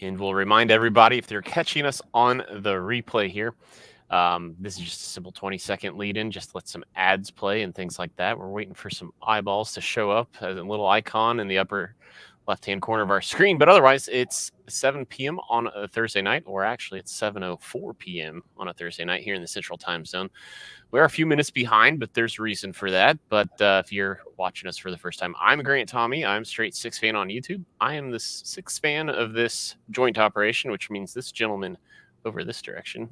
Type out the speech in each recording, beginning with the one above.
And we'll remind everybody, if they're catching us on the replay here, this is just a simple 20-second lead-in. Just let some ads play and things like that. We're waiting for some eyeballs to show up as a little icon in the upper left-hand corner of our screen. But otherwise, it's 7 p.m. on a Thursday night, or actually it's 7:04 p.m. on a Thursday night here in the Central Time Zone. We're a few minutes behind, but there's reason for that. But if you're watching us for the first time, I'm Grant Tommy. I'm straight SIXFAN on YouTube. I am the SIXFAN of this joint operation, which means this gentleman over this direction.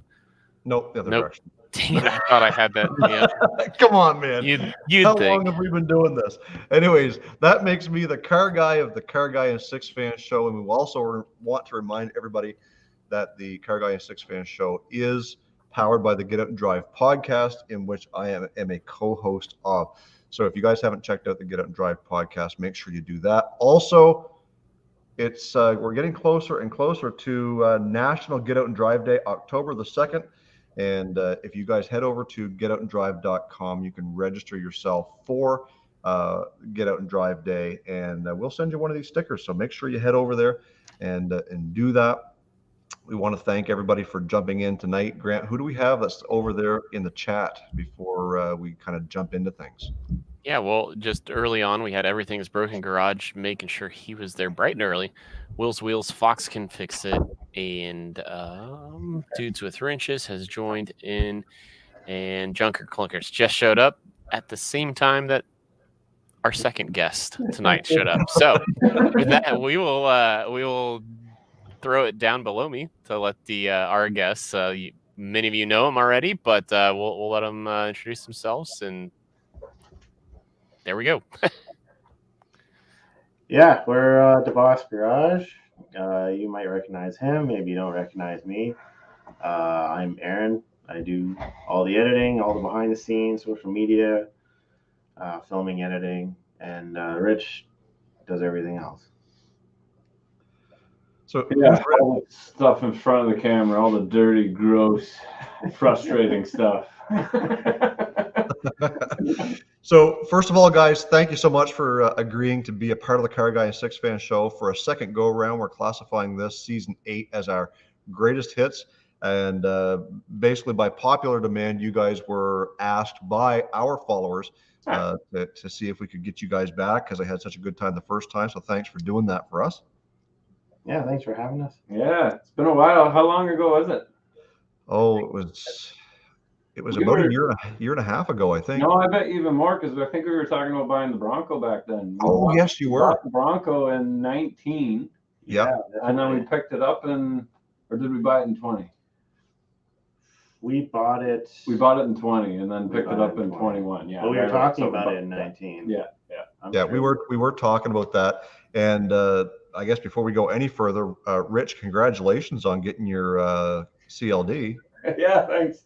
Nope, the other direction. Dang it, I thought I had that. Yeah. Come on, man. You'd How think. long have we been doing this? Anyways, that makes me the car guy of the Car Guy and SIXFAN show. And we also want to remind everybody that the Car Guy and SIXFAN show is powered by the Get Out and Drive podcast, in which I am a co-host of. So if you guys haven't checked out the Get Out and Drive podcast, make sure you do that. Also, it's we're getting closer and closer to National Get Out and Drive Day, October the 2nd. And if you guys head over to getoutandrive.com, you can register yourself for Get Out and Drive Day, and we'll send you one of these stickers. So make sure you head over there and do that. We want to thank everybody for jumping in tonight. Grant, who do we have that's over there in the chat before we kind of jump into things? Yeah, well, just early on, we had Everything's Broken Garage making sure he was there bright and early. Will's Wheels, Fox Can Fix It, and Dudes with Wrenches has joined in, and Junker Clunkers just showed up at the same time that our second guest tonight showed up. So with that, we will throw it down below me to let our guests. Many of you know them already, but we'll let them introduce themselves, and there we go. Yeah, we're DeBoss Garage. You might recognize him. Maybe you don't recognize me. I'm Aaron. I do all the editing, all the behind the scenes, social media, filming, editing, and Rich does everything else. So yeah, all the stuff in front of the camera, all the dirty, gross, frustrating stuff. So first of all, guys, thank you so much for agreeing to be a part of the Car Guy and SIXFAN show. For a second go around, we're classifying this season 8 as our greatest hits. And basically by popular demand, you guys were asked by our followers to see if we could get you guys back, because I had such a good time the first time. So thanks for doing that for us. Yeah, thanks for having us. Yeah, it's been a while. How long ago was it? Oh, it was about a year and a half ago, I think. No, I bet even more, because I think we were talking about buying the Bronco back then. Yes, you were. The Bronco in 19. Yeah. And then we picked it up or did we buy it in 20? We bought it in 20 and then picked it up in 21. Yeah. Well, we were talking about it in 19. Yeah. We were talking about that. And I guess before we go any further, Rich, congratulations on getting your CLD. Yeah, thanks.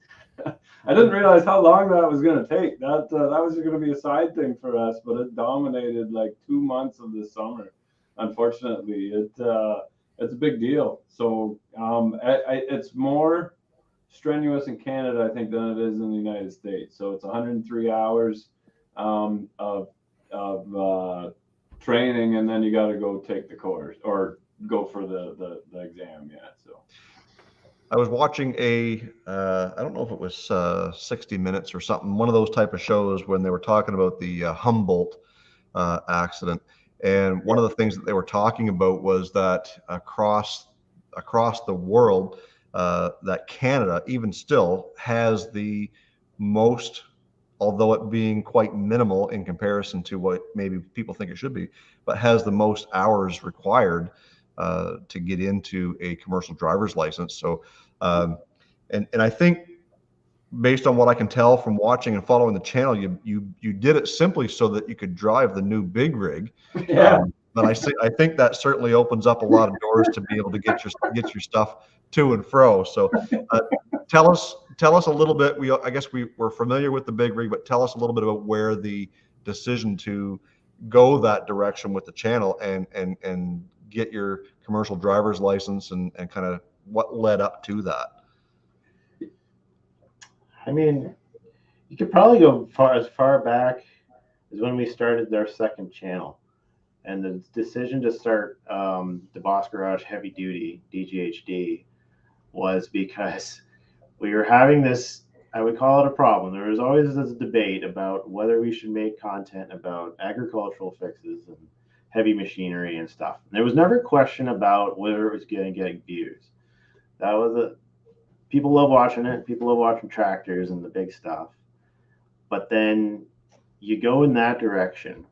I didn't realize how long that was going to take. That was going to be a side thing for us, but it dominated like 2 months of the summer. Unfortunately, it's a big deal. So it's more strenuous in Canada, I think, than it is in the United States. So it's 103 hours of training, and then you got to go take the course or go for the exam. Yeah. So I was watching I don't know if it was 60 Minutes or something, one of those type of shows, when they were talking about the Humboldt accident. And one of the things that they were talking about was that across the world, that Canada, even still, has the most, although it being quite minimal in comparison to what maybe people think it should be, but has the most hours required to get into a commercial driver's license. So, and I think, based on what I can tell from watching and following the channel, you did it simply so that you could drive the new big rig. Yeah. But I think that certainly opens up a lot of doors to be able to get your stuff to and fro. So, tell us a little bit. I guess we're familiar with the big rig, but tell us a little bit about where the decision to go that direction with the channel and get your commercial driver's license and kind of what led up to that. I mean, you could probably go as far back as when we started our second channel. And the decision to start DeBoss Garage Heavy Duty DGHD was because we were having this, I would call it a problem. There was always this debate about whether we should make content about agricultural fixes and heavy machinery and stuff. And there was never a question about whether it was going to get views. That was people love watching it. People love watching tractors and the big stuff. But then you go in that direction,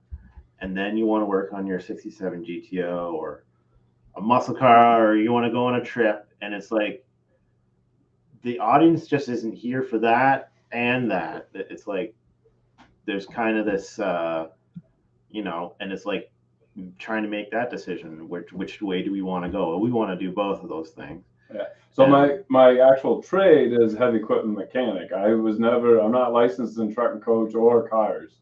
and then you want to work on your 67 GTO or a muscle car, or you want to go on a trip, and it's like the audience just isn't here for that and that. It's like there's kind of this, you know, and it's like trying to make that decision. Which way do we want to go? We want to do both of those things. Yeah. So my actual trade is heavy equipment mechanic. I'm not licensed in truck and coach or cars.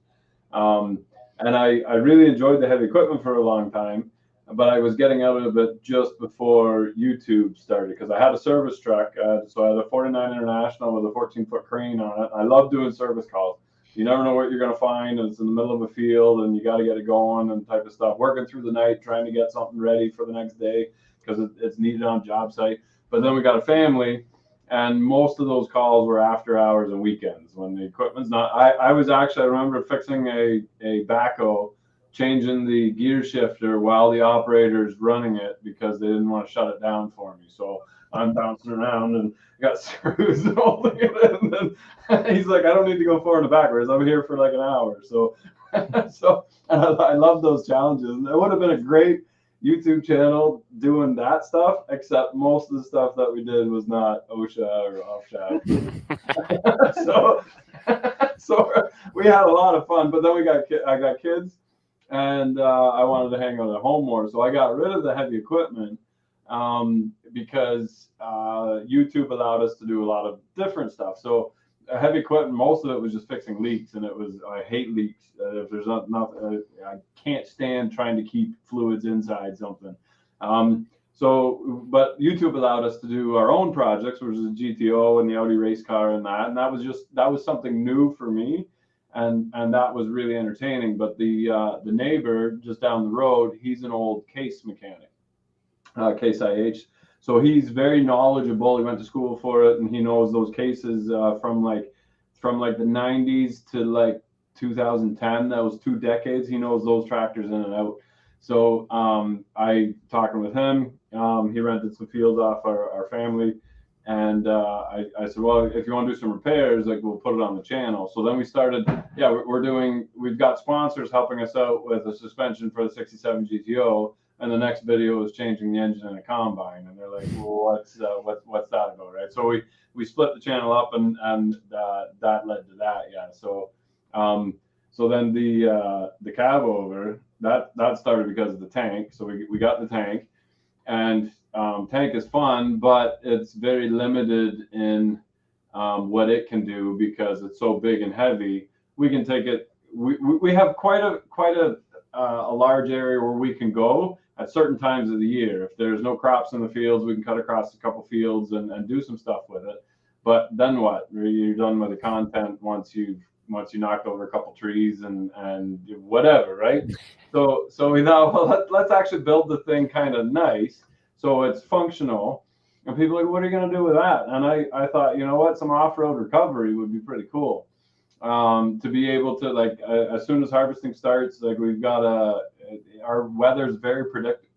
And I really enjoyed the heavy equipment for a long time, but I was getting out of it just before YouTube started because I had a service truck. So I had a 49 International with a 14-foot crane on it. I love doing service calls. You never know what you're going to find. And it's in the middle of a field and you got to get it going and type of stuff. Working through the night, trying to get something ready for the next day because it's needed on job site. But then we got a family, and most of those calls were after hours and weekends when the equipment's not. I remember fixing a backhoe, changing the gear shifter while the operator's running it because they didn't want to shut it down for me. So I'm bouncing around and got screws and holding it in. And he's like, I don't need to go forward and backwards. I'm here for like an hour. So, and I love those challenges. And it would have been a great YouTube channel doing that stuff, except most of the stuff that we did was not OSHA or OFSHA. so we had a lot of fun, but then I got kids, and I wanted to hang out at home more, so I got rid of the heavy equipment because YouTube allowed us to do a lot of different stuff. So heavy equipment, most of it was just fixing leaks, and I hate leaks. If there's nothing, I can't stand trying to keep fluids inside something. But YouTube allowed us to do our own projects, which is the GTO and the Audi race car and that was something new for me, and that was really entertaining. But the neighbor just down the road, he's an old case mechanic, Case IH. So he's very knowledgeable. He went to school for it, and he knows those cases from like the 90s to like 2010. That was 2 decades. He knows those tractors in and out. So I talking with him. He rented some fields off our family, and I said, well, if you want to do some repairs, like we'll put it on the channel. So then we started. Yeah, we've got sponsors helping us out with a suspension for the 67 GTO. And the next video is changing the engine in a combine, and they're like, "Well, what's that about, right?" So we split the channel up, and that led to that, yeah. So then the cab over that started because of the tank. So we got the tank, and tank is fun, but it's very limited in what it can do because it's so big and heavy. We can take it. We have quite a large area where we can go at certain times of the year. If there's no crops in the fields, we can cut across a couple fields and do some stuff with it. But then what? You're done with the content once you knocked over a couple trees and whatever, right? So we thought, well, let's actually build the thing kind of nice so it's functional. And people are like, what are you going to do with that? And I thought, you know what, some off-road recovery would be pretty cool. To be able to, like, as soon as harvesting starts, like we've got our weather's very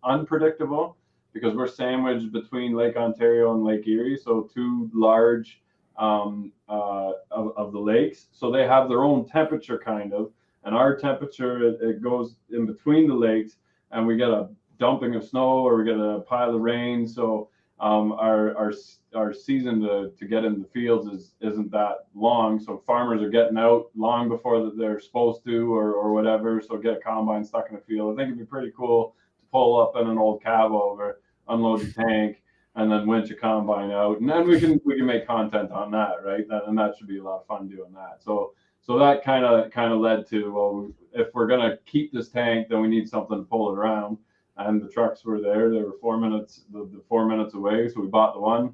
unpredictable because we're sandwiched between Lake Ontario and Lake Erie, so 2 large of the lakes. So they have their own temperature kind of, and our temperature it goes in between the lakes, and we get a dumping of snow or we get a pile of rain. So our season to get in the fields isn't that long, so farmers are getting out long before they're supposed to or whatever. So get a combine stuck in the field. I think it'd be pretty cool to pull up in an old cab over, unload the tank, and then winch a combine out, and then we can make content on that, right? And that should be a lot of fun doing that. So that kind of led to, well, if we're gonna keep this tank, then we need something to pull it around. And the trucks were there. They were 4 minutes, the 4 minutes away. So we bought the one.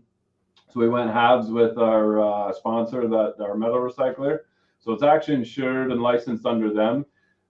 So we went halves with our sponsor, our metal recycler. So it's actually insured and licensed under them.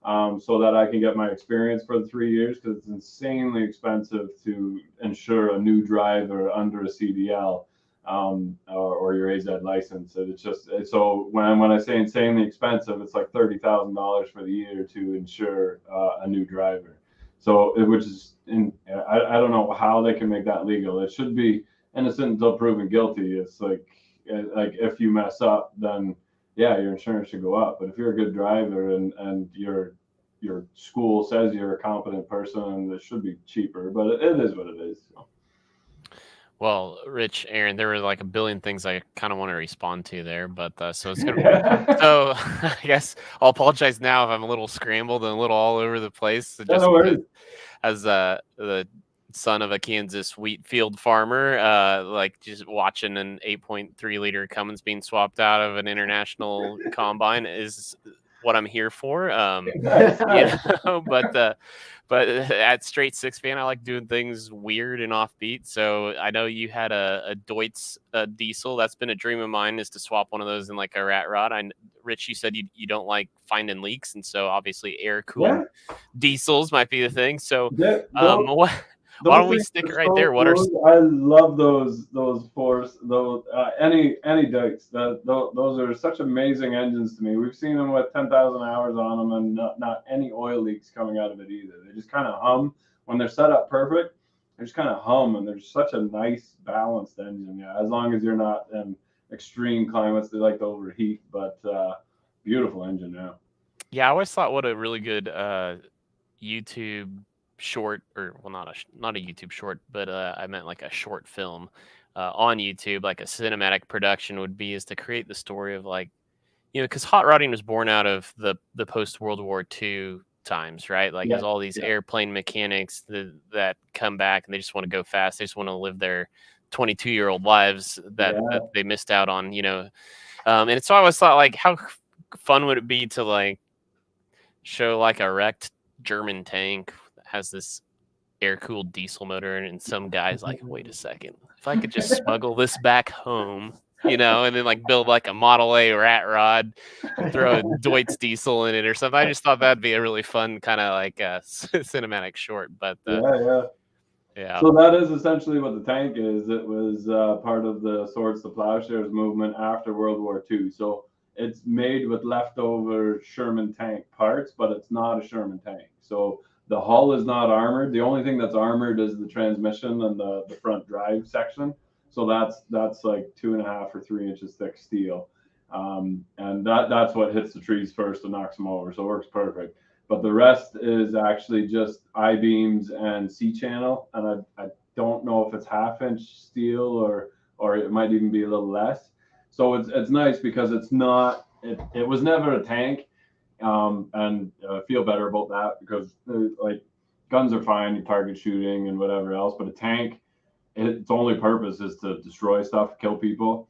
so that I can get my experience for the 3 years, because it's insanely expensive to insure a new driver under a CDL, or your AZ license. And it's just, so when I say insanely expensive, it's like $30,000 for the year to insure a new driver. So which is I don't know how they can make that legal. It should be innocent until proven guilty. It's like if you mess up, then yeah, your insurance should go up. But if you're a good driver and your school says you're a competent person, it should be cheaper. But it is what it is. So. Well, Rich, Aaron, there were like a billion things I kind of want to respond to there, but so it's gonna. So I guess I'll apologize now if I'm a little scrambled and a little all over the place. So just No worries. as the son of a Kansas wheat field farmer, like just watching an 8.3 liter Cummins being swapped out of an international combine is what I'm here for. You know, but at Straight Six Fan, I like doing things weird and offbeat. So I know you had a Deutz diesel. That's been a dream of mine, is to swap one of those in like a rat rod. Rich, you said you don't like finding leaks, and so obviously air cooled diesels might be the thing. So why don't we stick it right there? I love those force any Deutz. Those are such amazing engines to me. We've seen them with 10,000 hours on them, and not any oil leaks coming out of it either. They just kind of hum when they're set up perfect. They just kind of hum, and they're such a nice balanced engine. Yeah, as long as you're not in extreme climates, they like to overheat. But beautiful engine now. Yeah, I always thought what a really good YouTube short, or well, not a YouTube short, but I meant like a short film on YouTube, like a cinematic production would be, is to create the story of, like, you know, because hot rodding was born out of the post World War II times, right? Like there's all these airplane mechanics that come back and they just want to go fast. They just want to live their 22-year-old lives that they missed out on, you know. And so I always thought, like, how fun would it be to like show like a wrecked German tank that has this air-cooled diesel motor, and some guy's like, wait a second, if I could just smuggle this back home, you know, and then like build like a Model A rat rod, throw a Deutz diesel in it or something. I just thought that'd be a really fun kind of like cinematic short. But yeah. So that is essentially what the tank is. It was part of the Swords to Plowshares movement after World War II. So it's made with leftover Sherman tank parts, but it's not a Sherman tank. So the hull is not armored. The only thing that's armored is the transmission and the front drive section. So that's like 2.5 or 3 inches thick steel. And that's what hits the trees first and knocks them over. So it works perfect. But the rest is actually just I-beams and C-channel. And I don't know if it's 1/2-inch steel or it might even be a little less. So it's nice because it's not, it was never a tank. And I feel better about that, because like guns are fine, you target shooting and whatever else, but a tank, its only purpose is to destroy stuff, kill people.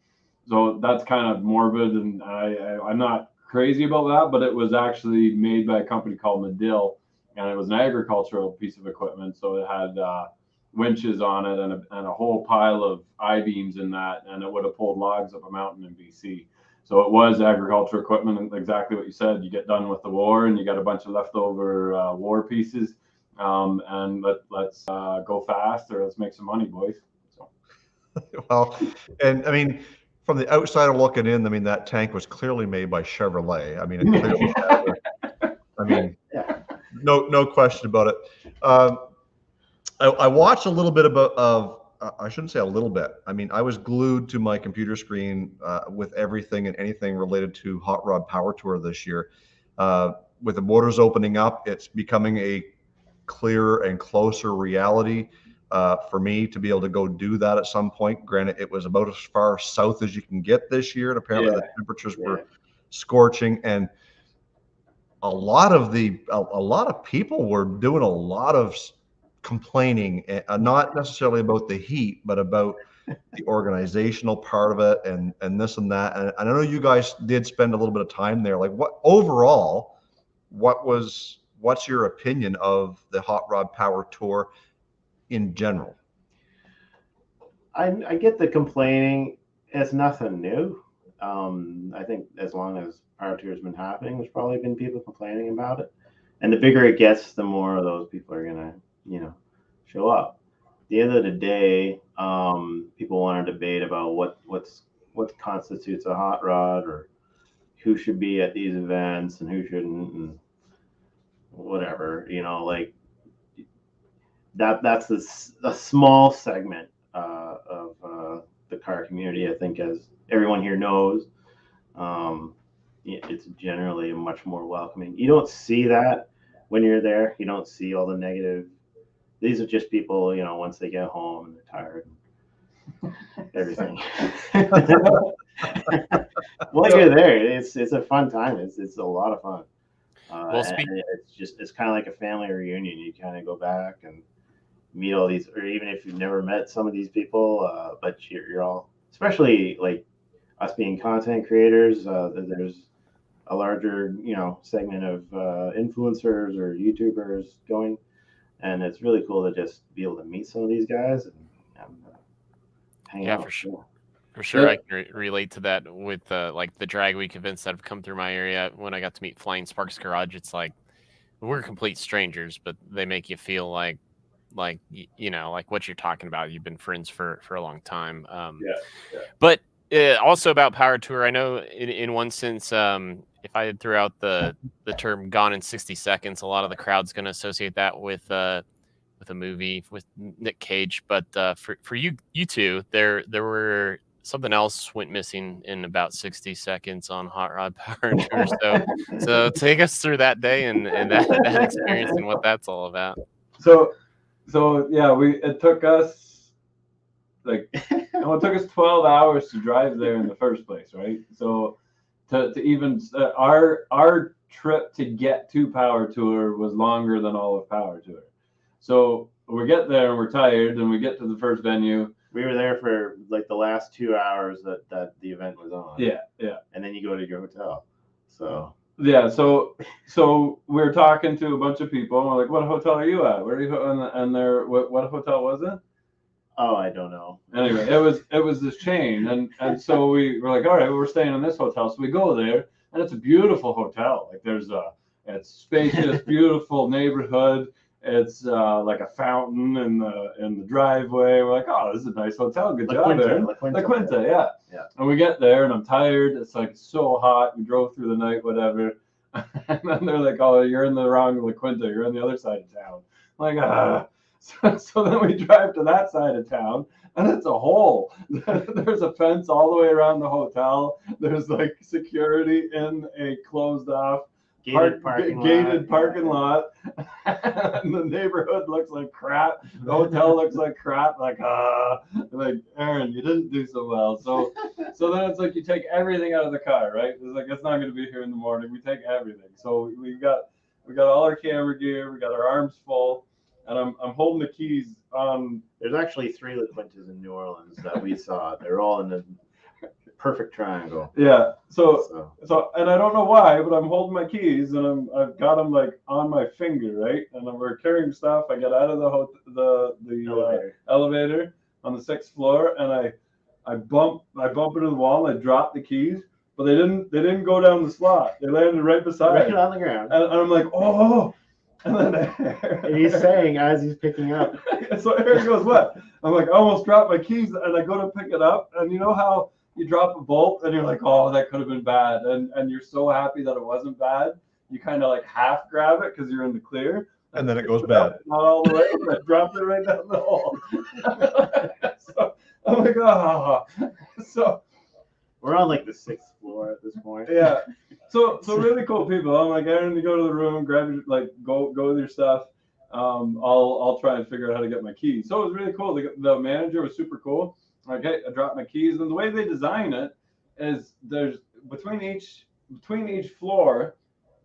So that's kind of morbid, and I'm not crazy about that, but it was actually made by a company called Medill, and it was an agricultural piece of equipment. So it had winches on it and a whole pile of I-beams in that, and it would have pulled logs up a mountain in BC. So it was agriculture equipment, and exactly what you said. You get done with the war, and you got a bunch of leftover war pieces, and let's go fast, or let's make some money, boys. So. Well, and I mean, from the outsider looking in, I mean, that tank was clearly made by Chevrolet. I mean, it clearly had I mean, no question about it. I watched a little bit of I shouldn't say a little bit. I mean, I was glued to my computer screen with everything and anything related to Hot Rod Power Tour this year. With the borders opening up, it's becoming a clearer and closer reality for me to be able to go do that at some point. Granted, it was about as far south as you can get this year, and apparently the temperatures were scorching, and a lot of people were doing a lot of complaining, not necessarily about the heat, but about the organizational part of it, and this and that. And I know you guys did spend a little bit of time there. Like, what overall, what's your opinion of the Hot Rod Power Tour in general? I get the complaining. It's nothing new. I think as long as Power Tour has been happening, there's probably been people complaining about it. And the bigger it gets, the more of those people are gonna, show up. At the end of the day, people want to debate about what constitutes a hot rod, or who should be at these events and who shouldn't, and whatever. Like that's a small segment of the car community. I think, as everyone here knows, it's generally much more welcoming. You don't see that when you're there. You don't see all the negative. These are just people, once they get home and they're tired and everything. While you're there, it's a fun time. It's a lot of fun. Well, and it's kind of like a family reunion. You kind of go back and meet all these, or even if you've never met some of these people, but you're all, especially like us being content creators, there's a larger, segment of influencers or YouTubers going, and it's really cool to just be able to meet some of these guys and hang out. For sure. For sure, I can relate to that with like the drag week events that have come through my area. When I got to meet Flying Sparks Garage, it's like we're complete strangers, but they make you feel like like what you're talking about. You've been friends for a long time. But also about Power Tour, I know in one sense, if I threw out the term "gone in 60 seconds," a lot of the crowd's going to associate that with a movie with Nick Cage. But for you two, there were something else went missing in about 60 seconds on Hot Rod Power Tour. So take us through that day and that experience and what that's all about. So yeah, it took us it took us 12 hours to drive there in the first place, right? So to even our trip to get to Power Tour was longer than all of Power Tour. So we get there and we're tired, and we get to the first venue. We were there for like the last 2 hours that the event was on. Yeah. And then you go to your hotel. So yeah, so we're talking to a bunch of people, and we're like, "What hotel are you at? Where are you?" And they're, what hotel was it? Oh, I don't know. Anyway, it was this chain, and so we were like, all right, we're staying in this hotel. So we go there, and it's a beautiful hotel. Like it's spacious, beautiful neighborhood. It's like a fountain in the driveway. We're like, oh, this is a nice hotel. Good job there. La Quinta, yeah. And we get there, and I'm tired. It's like so hot. We drove through the night, whatever. And then they're like, oh, you're in the wrong La Quinta. You're on the other side of town. I'm like, So then we drive to that side of town, and it's a hole. There's a fence all the way around the hotel. There's like security in a closed off gated parking lot. And the neighborhood looks like crap. The hotel looks like crap. Like Aaron, you didn't do so well. So then it's like you take everything out of the car, right? It's like, it's not going to be here in the morning. We take everything. So we got all our camera gear. We got our arms full. And I'm holding the keys on. There's actually 3 La Quintas in New Orleans that we saw. They're all in the perfect triangle. Yeah. So and I don't know why, but I'm holding my keys, and I've got them like on my finger, right? And we're carrying stuff. I get out of the elevator on the 6th floor, and I bump into the wall, and I drop the keys. But they didn't go down the slot. They landed right beside. Right on the ground. And I'm like, oh. And then he's saying as he's picking up. So Aaron goes, what? I'm like, I almost dropped my keys, and I go to pick it up, and you know how you drop a bolt and you're like, oh, that could have been bad, and you're so happy that it wasn't bad, you kind of like half grab it because you're in the clear, and then it goes bad. Not all the way. I dropped it right down the hole. So I'm like, oh. So we're on like the 6th floor at this point. Yeah. So really cool people. I'm like, Aaron, you go to the room, grab your, go with your stuff. I'll try and figure out how to get my keys. So it was really cool. The manager was super cool. Okay, I dropped my keys, and the way they design it is there's between each floor,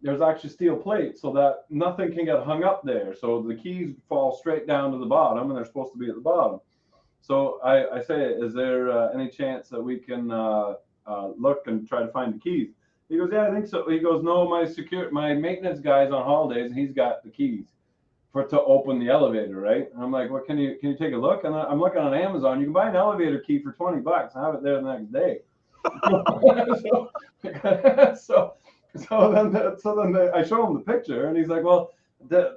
there's actually steel plates so that nothing can get hung up there. So the keys fall straight down to the bottom, and they're supposed to be at the bottom. So I say, is there any chance that we can look and try to find the keys? He goes, yeah, I think so. He goes, no, my maintenance guy's on holidays, and he's got the keys to open the elevator, right? And I'm like, well, can you take a look? And I'm looking on Amazon. You can buy an elevator key for $20 and have it there the next day. So I show him the picture, and he's like, "Well,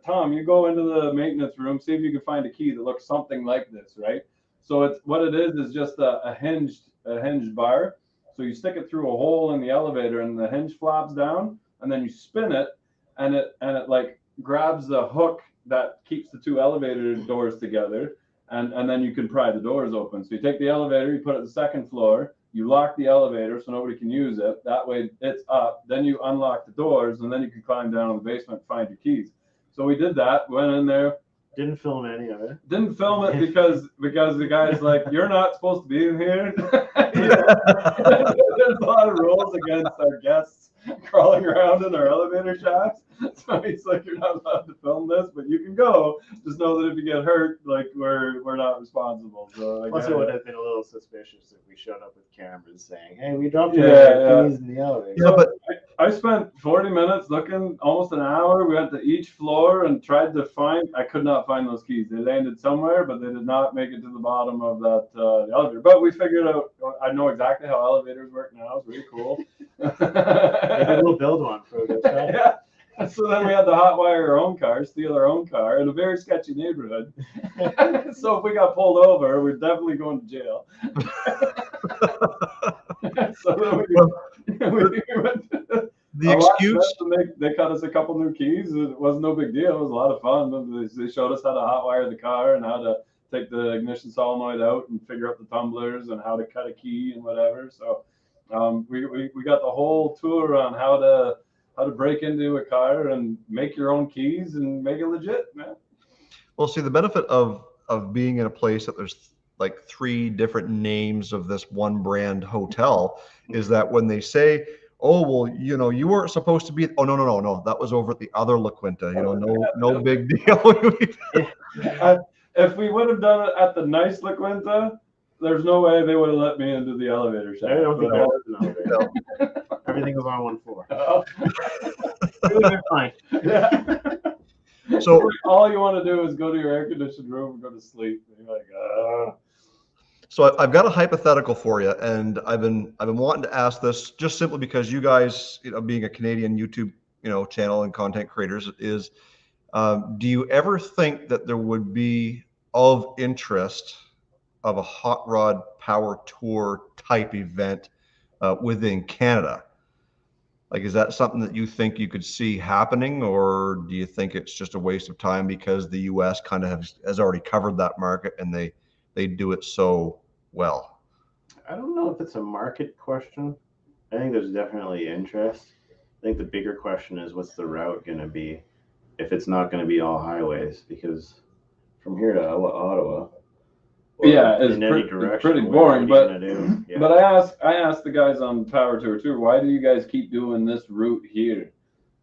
Tom, you go into the maintenance room, see if you can find a key that looks something like this, right?" So it's what it is just a hinged bar. So you stick it through a hole in the elevator, and the hinge flaps down, and then you spin it, and it like grabs the hook that keeps the two elevator doors together, and then you can pry the doors open. So you take the elevator, you put it on the second floor, you lock the elevator so nobody can use it. That way it's up. Then you unlock the doors, and then you can climb down in the basement and find your keys. So we did that, went in there. Didn't film any of it. Didn't film it because the guy's like, "You're not supposed to be in here." There's a lot of rules against our guests crawling around in our elevator shafts. So he's like, "You're not allowed to film this, but you can go. Just know that if you get hurt, like we're not responsible." So Plus, it would have been a little suspicious if we showed up with cameras saying, "Hey, we dropped your keys in the elevator." Yeah, but I spent 40 minutes looking, almost an hour. We went to each floor and tried to find. I could not find those keys. They landed somewhere, but they did not make it to the bottom of that the elevator. But we figured out. I know exactly how elevators work now. It's really cool. Maybe we'll build one for a good time. Yeah. So then we had to hotwire our own car, steal our own car in a very sketchy neighborhood. So if we got pulled over, we're definitely going to jail. So then we went the excuse. They cut us a couple new keys. It wasn't no big deal. It was a lot of fun. They showed us how to hotwire the car and how to take the ignition solenoid out and figure out the tumblers and how to cut a key and whatever. So we got the whole tour on how to break into a car and make your own keys and make it legit, man. Well, see, the benefit of being in a place that there's like 3 different names of this one brand hotel is that when they say, "Oh, well, you weren't supposed to be," oh, no, that was over at the other La Quinta, no big deal. If we would have done it at the nice La Quinta, there's no way they would have let me into the elevator shaft. I don't think there was an elevator. Everything was on one floor. It would have been fine. Yeah. So all you want to do is go to your air-conditioned room and go to sleep. And you're like, So I've got a hypothetical for you, and I've been wanting to ask this just simply because you guys, being a Canadian YouTube, channel and content creators, is do you ever think that there would be of interest of a hot rod power tour type event within Canada? Like, is that something that you think you could see happening, or do you think it's just a waste of time because the US kind of has already covered that market and they do it so well? I don't know if it's a market question. I think there's definitely interest. I think the bigger question is, what's the route going to be if it's not going to be all highways? Because from here to Ottawa, yeah, it's pretty boring. But I asked the guys on Power Tour Tour, why do you guys keep doing this route here?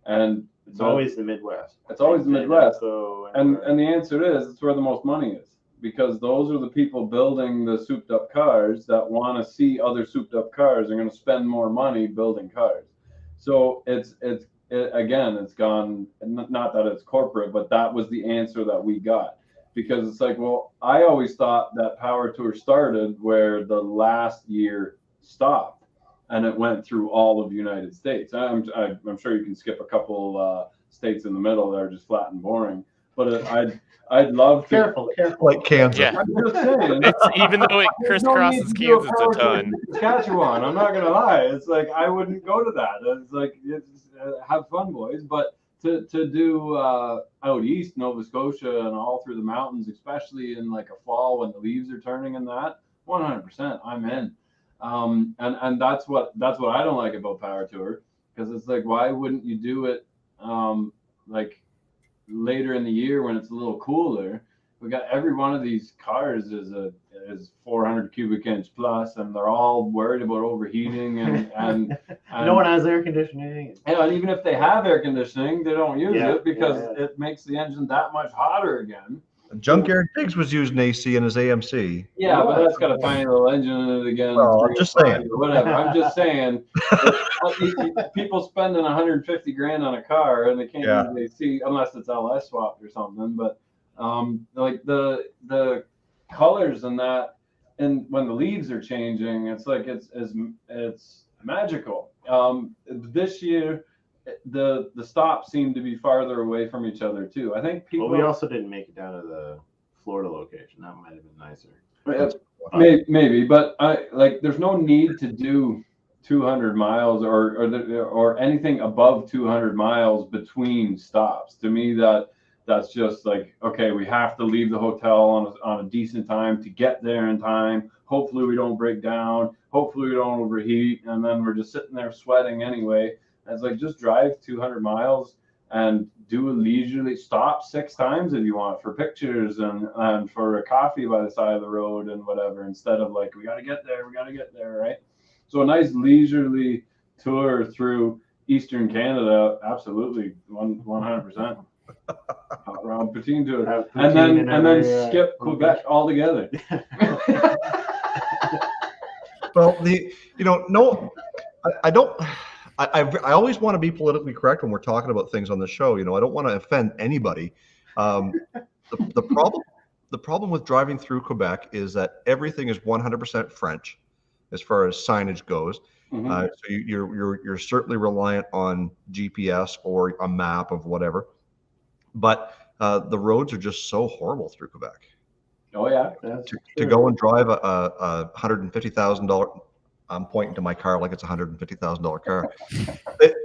And it's always the Midwest. It's always the Midwest. And the answer is, it's where the most money is, because those are the people building the souped up cars that want to see other souped up cars. They're going to spend more money building cars. So it's gone, not that it's corporate, but that was the answer that we got. Because it's like, well, I always thought that Power Tour started where the last year stopped, and it went through all of the United States. I'm sure you can skip a couple states in the middle that are just flat and boring. But I'd love to. Careful. Like Kansas. Yeah. I'm just saying. Even though it crisscrosses Kansas a ton. Saskatchewan, I'm not gonna lie. It's like I wouldn't go to that. It's like have fun, boys, but. To do out east, Nova Scotia, and all through the mountains, especially in like a fall when the leaves are turning, and that 100%, I'm in. And that's what I don't like about Power Tour, because it's like, why wouldn't you do it like later in the year when it's a little cooler? We got every one of these cars is 400 cubic inch plus, and they're all worried about overheating and no one has air conditioning. And even if they have air conditioning, they don't use it because it makes the engine that much hotter again. Junkyard Pigs was using AC in his AMC. Yeah, but that's got a tiny little engine in it again. Well, I'm just saying. Whatever. I'm just saying. People spending 150 grand on a car and they can't use AC unless it's LS swapped or something. But like the colors and that, and when the leaves are changing, it's like it's magical. This year the stops seem to be farther away from each other too. I think people. Well, we also didn't make it down to the Florida location. That might have been nicer. Maybe, but there's no need to do 200 miles or anything above 200 miles between stops. To me, that's just like, okay, we have to leave the hotel on a decent time to get there in time. Hopefully we don't break down. Hopefully we don't overheat, and then we're just sitting there sweating anyway. And it's like, just drive 200 miles and do a leisurely stop 6 times if you want, for pictures and for a coffee by the side of the road and whatever, instead of like, we got to get there, right? So a nice leisurely tour through Eastern Canada, absolutely, 100%. Around poutine to it, and then skip Quebec altogether. Well, I don't. I always want to be politically correct when we're talking about things on the show. I don't want to offend anybody. The problem with driving through Quebec is that everything is 100% French as far as signage goes. So you're certainly reliant on GPS or a map of whatever. But the roads are just so horrible through Quebec. Oh yeah, to go and drive a $150,000. I'm pointing to my car like it's a $150,000 car.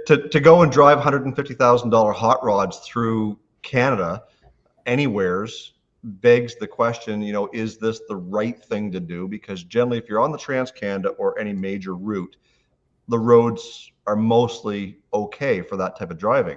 to go and drive $150,000 hot rods through Canada, anywheres, begs the question. Is this the right thing to do? Because generally, if you're on the Trans-Canada or any major route, the roads are mostly okay for that type of driving.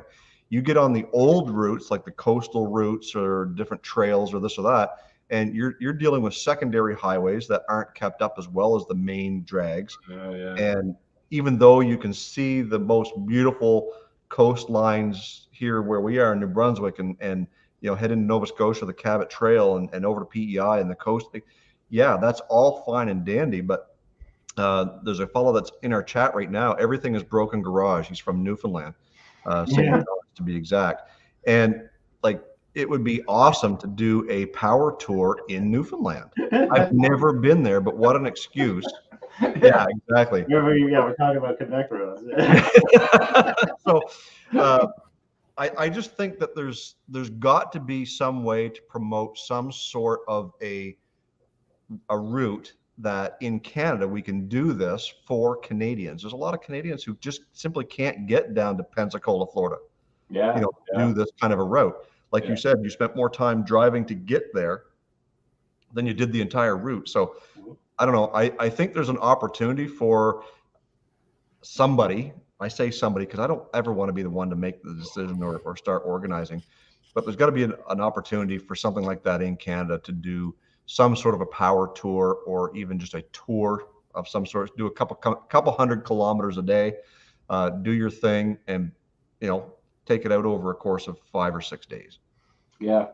You get on the old routes, like the coastal routes or different trails or this or that, and you're dealing with secondary highways that aren't kept up as well as the main drags. Oh, yeah. And even though you can see the most beautiful coastlines here where we are in New Brunswick and head into Nova Scotia, the Cabot Trail, and over to PEI and the coast, yeah, that's all fine and dandy. But there's a fellow that's in our chat right now. Everything is broken garage. He's from Newfoundland. To be exact. And it would be awesome to do a power tour in Newfoundland. I've never been there, but what an excuse. Yeah, exactly. We're talking about Quebec roads. So I just think that there's got to be some way to promote some sort of a route that in Canada we can do this for Canadians. There's a lot of Canadians who just simply can't get down to Pensacola, Florida. Do this kind of a route. Like you said, you spent more time driving to get there than you did the entire route. So I don't know. I think there's an opportunity for somebody. I say somebody because I don't ever want to be the one to make the decision or start organizing. But there's got to be an opportunity for something like that in Canada to do some sort of a power tour, or even just a tour of some sort. Do a couple hundred kilometers a day, do your thing, and take it out over a course of 5 or 6 days. Yeah.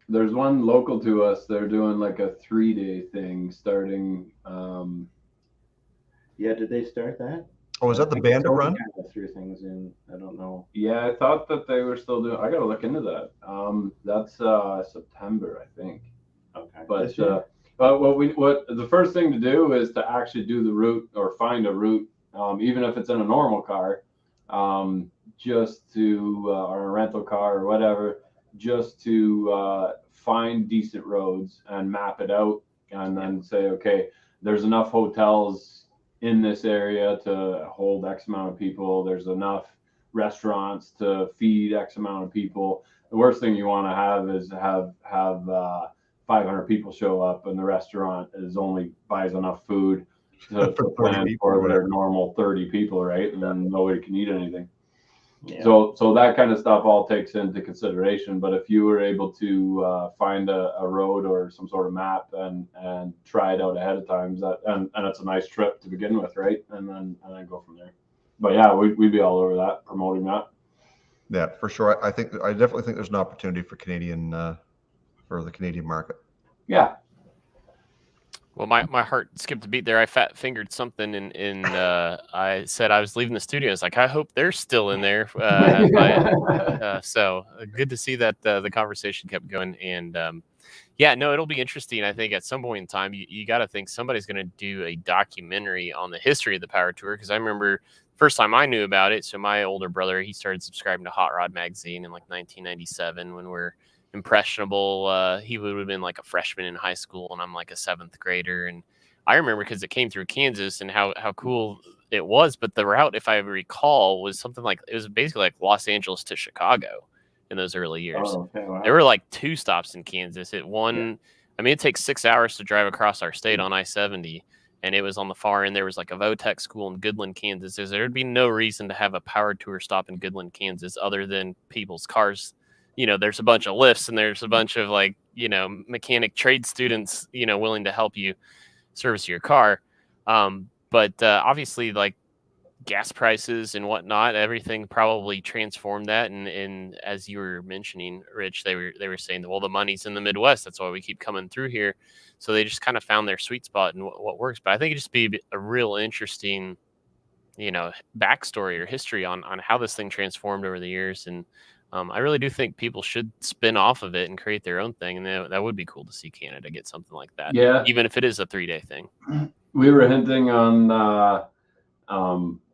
There's one local to us. They're doing like a 3-day thing starting. Did they start that? Oh, is that the Bandit Run? Through things in, I don't know. Yeah, I thought that they were still doing. I got to look into that. That's September, I think. Okay. But what the first thing to do is to actually do the route or find a route, even if it's in a normal car. Just to or a rental car or whatever, just to find decent roads and map it out, and then say, okay, there's enough hotels in this area to hold X amount of people. There's enough restaurants to feed X amount of people. The worst thing you want to have is have 500 people show up and the restaurant only buys enough food to plan for their normal 30 people, right? And then nobody can eat anything. Yeah. So that kind of stuff all takes into consideration. But if you were able to find a road or some sort of map and try it out ahead of time, and it's a nice trip to begin with, right? And then go from there. But yeah, we'd be all over that, promoting that. Yeah, for sure. I definitely think there's an opportunity for for the Canadian market. Yeah. Well, my heart skipped a beat there. I fat fingered something, and I said I was leaving the studio. It's like, I hope they're still in there. So good to see that the conversation kept going. And yeah, no, it'll be interesting. I think at some point in time, you got to think somebody's going to do a documentary on the history of the Power Tour, because I remember first time I knew about it. So my older brother, he started subscribing to Hot Rod magazine in like 1997 when we're impressionable. He would have been like a freshman in high school, and I'm like a 7th grader. And I remember because it came through Kansas and how cool it was. But the route, if I recall, was something like, it was basically like Los Angeles to Chicago in those early years. Oh, okay, wow. There were like 2 stops in Kansas. I mean, it takes 6 hours to drive across our state on I-70. And it was on the far end. There was like a Votech school in Goodland, Kansas. There'd be no reason to have a power tour stop in Goodland, Kansas, other than people's cars. There's a bunch of lifts and there's a bunch of like, mechanic trade students, willing to help you service your car. But obviously, like gas prices and whatnot, everything probably transformed that. And as you were mentioning, Rich, they were saying that, well, the money's in the Midwest. That's why we keep coming through here. So they just kind of found their sweet spot and what works. But I think it'd just be a real interesting, backstory or history on how this thing transformed over the years. And I really do think people should spin off of it and create their own thing. And that would be cool to see Canada get something like that. Yeah. Even if it is a 3-day thing. We were hinting on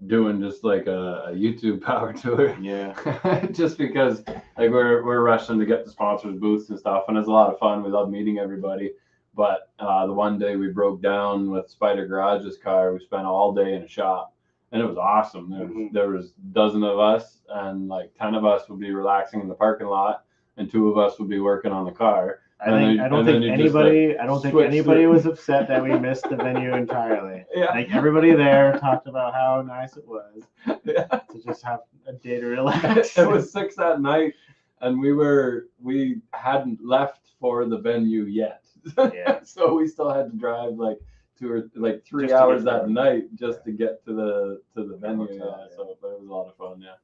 doing just like a YouTube power tour. Yeah. Just because like we're rushing to get the sponsors booths and stuff, and it's a lot of fun. We love meeting everybody. But the one day we broke down with Spider Garage's car, we spent all day in a shop, and it was awesome. There was a dozen of us, and like 10 of us would be relaxing in the parking lot, and 2 of us would be working on the car. I don't think anybody was upset that we missed the venue entirely. Yeah. Like everybody there talked about how nice it was. Yeah. To just have a day to relax. It was 6 at night, and we hadn't left for the venue yet. Yeah. So we still had to drive like 3 Just hours to get that night just to get to the venue. Hotel, Yeah. So but it was a lot of fun. Yeah.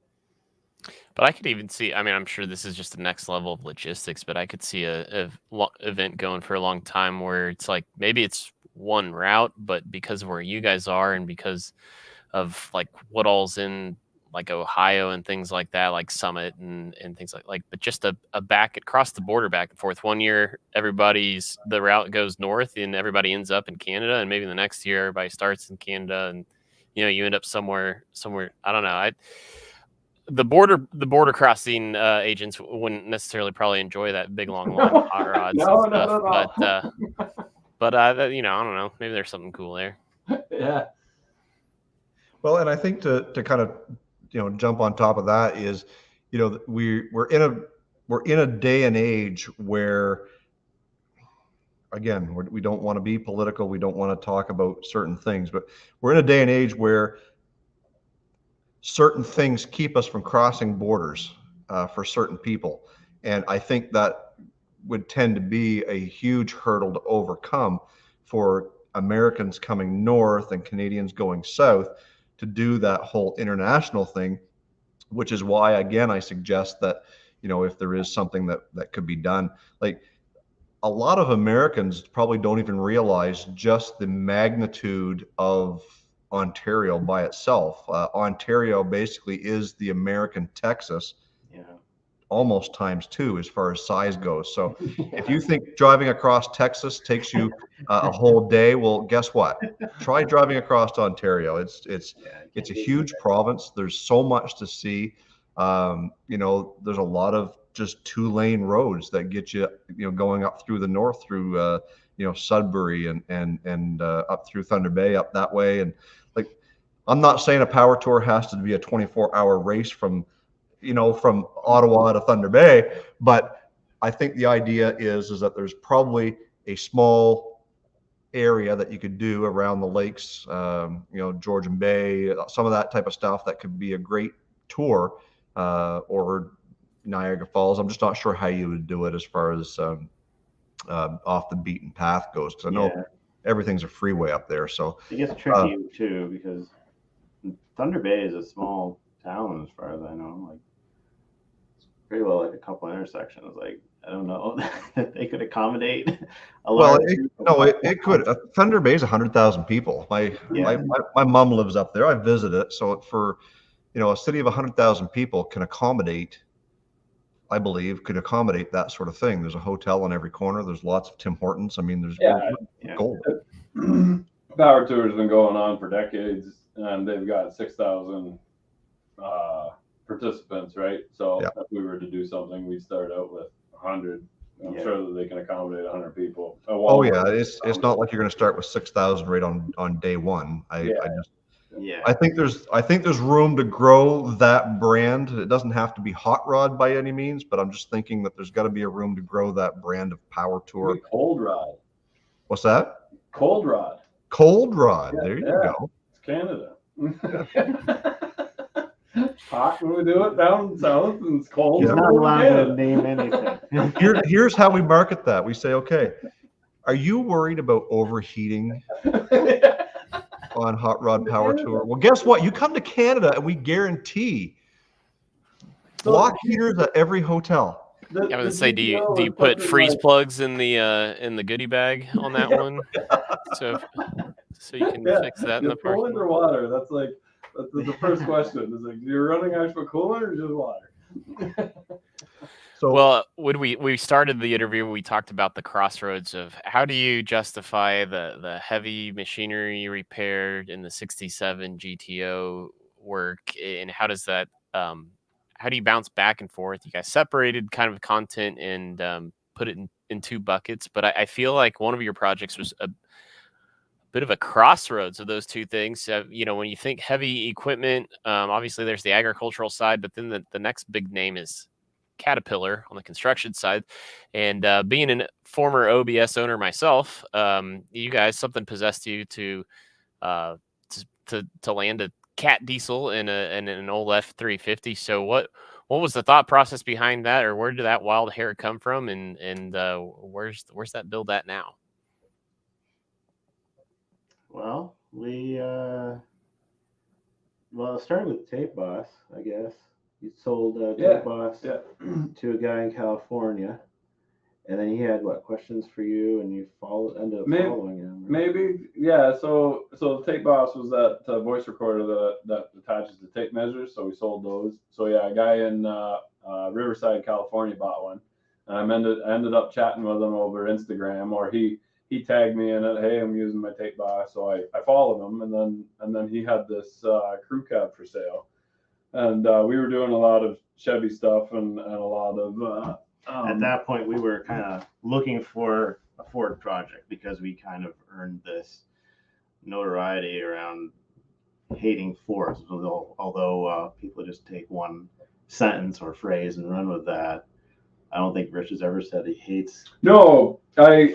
But I could even see, I mean, I'm sure this is just the next level of logistics, but I could see a event going for a long time where it's like, maybe it's one route, but because of where you guys are and because of like what all's in like Ohio and things like that, like Summit and things like, but just a back across the border back and forth. One year, the route goes north and everybody ends up in Canada. And maybe the next year everybody starts in Canada and, you end up somewhere, I don't know. The border crossing agents wouldn't necessarily probably enjoy that big long line of hot rods No, and stuff, not but I don't know. Maybe there's something cool there. Yeah. Well, and I think to kind of jump on top of that is, we're in a day and age where, again, we don't want to be political. We don't want to talk about certain things, but we're in a day and age where certain things keep us from crossing borders for certain people. And I think that would tend to be a huge hurdle to overcome for Americans coming north and Canadians going south to do that whole international thing, which is why, again, I suggest that, if there is something that could be done, like a lot of Americans probably don't even realize just the magnitude of Ontario by itself. Ontario basically is the American Texas, almost ×2 as far as size goes. So if you think driving across Texas takes you a whole day, well, guess what? Try driving across Ontario. It's a huge province. There's so much to see. There's a lot of just 2-lane roads that get you, going up through the north through Sudbury and up through Thunder Bay up that way. And like, I'm not saying a power tour has to be a 24-hour race from Ottawa to Thunder Bay, but I think the idea is that there's probably a small area that you could do around the lakes, Georgian Bay, some of that type of stuff that could be a great tour, or Niagara Falls. I'm just not sure how you would do it as far as off the beaten path goes, because I know everything's a freeway up there. So it gets tricky too, because Thunder Bay is a small town as far as I know. Like, it's pretty well like a couple intersections. Like, I don't know that they could accommodate a lot. Well, it could. Thunder Bay is 100,000 people. My mom lives up there. I visited it. So for a city of 100,000 people can accommodate, I believe, could accommodate that sort of thing. There's a hotel on every corner. There's lots of Tim Hortons. I mean, there's gold. Power tour has been going on for decades and they've got 6,000 participants, right? So Yeah. if we were to do something, we'd start out with 100. I'm sure that they can accommodate 100 people. Oh yeah, it's not like you're going to start with 6,000 right on day one. Yeah. I think there's room to grow that brand. It doesn't have to be hot rod by any means, but I'm just thinking that there's got to be a room to grow that brand of power tour. Cold rod. What's that? Cold rod. Cold rod. There you go. It's Canada. Hot when we do it down south, and it's cold. He's not allowed to name anything. Here's how we market that. We say, okay, are you worried about overheating on hot rod power tour? Well, guess what? You come to Canada and we guarantee block heaters at every hotel. I was gonna say, do you put freeze plugs in the goodie bag on that one, so you can fix that in the park? Coolant or water? That's like the first question. Is like, you're running actual coolant or just water? So, well, when we started the interview, we talked about the crossroads of how do you justify the heavy machinery repaired in the 67 GTO work, and how does that how do you bounce back and forth? You guys separated kind of content and put it in two buckets, but I feel like one of your projects was a bit of a crossroads of those two things. You know, when you think heavy equipment, obviously there's the agricultural side, but then the next big name is Caterpillar on the construction side. And being a former OBS owner myself, you guys, something possessed you to land a Cat diesel in an old F350. So what was the thought process behind that, or where did that wild hair come from, and where's that build at now? Well, it started with DeBoss, I guess. You sold DeBoss to a guy in California, and then he had questions for you, and you ended up following him. Right? Maybe, yeah. So the DeBoss was that voice recorder that attaches the tape measures. So we sold those. So yeah, a guy in Riverside, California, bought one, and I ended up chatting with him over Instagram, or he tagged me in it. Hey, I'm using my DeBoss, so I followed him, and then he had this crew cab for sale, and we were doing a lot of Chevy stuff and a lot of. At that point, we were kind of looking for a Ford project because we kind of earned this notoriety around hating Fords. Although people just take one sentence or phrase and run with that. I don't think Rich has ever said he hates. No, I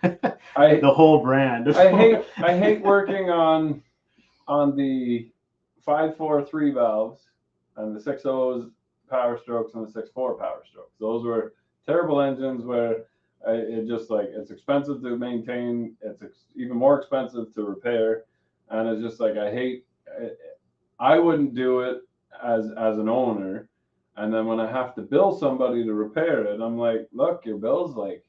the whole brand. I hate working on the 5.4 valves and the 6.0s power strokes and the 6.4 power strokes. Those were terrible engines where it's expensive to maintain. It's even more expensive to repair, and it's just like I wouldn't do it as an owner. And then when I have to bill somebody to repair it, I'm like, look, your bill's like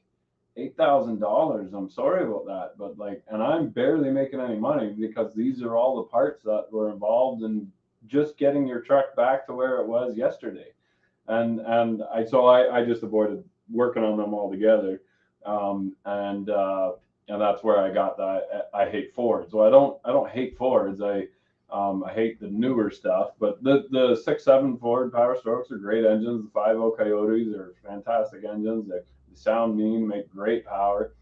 $8,000. I'm sorry about that, but and I'm barely making any money because these are all the parts that were involved in just getting your truck back to where it was yesterday. And I just avoided working on them altogether. And that's where I got that. I hate Fords. So I don't hate Fords. I hate the newer stuff, but the 6.7 Ford Power Strokes are great engines. The 5.0 Coyotes are fantastic engines. They sound mean, make great power.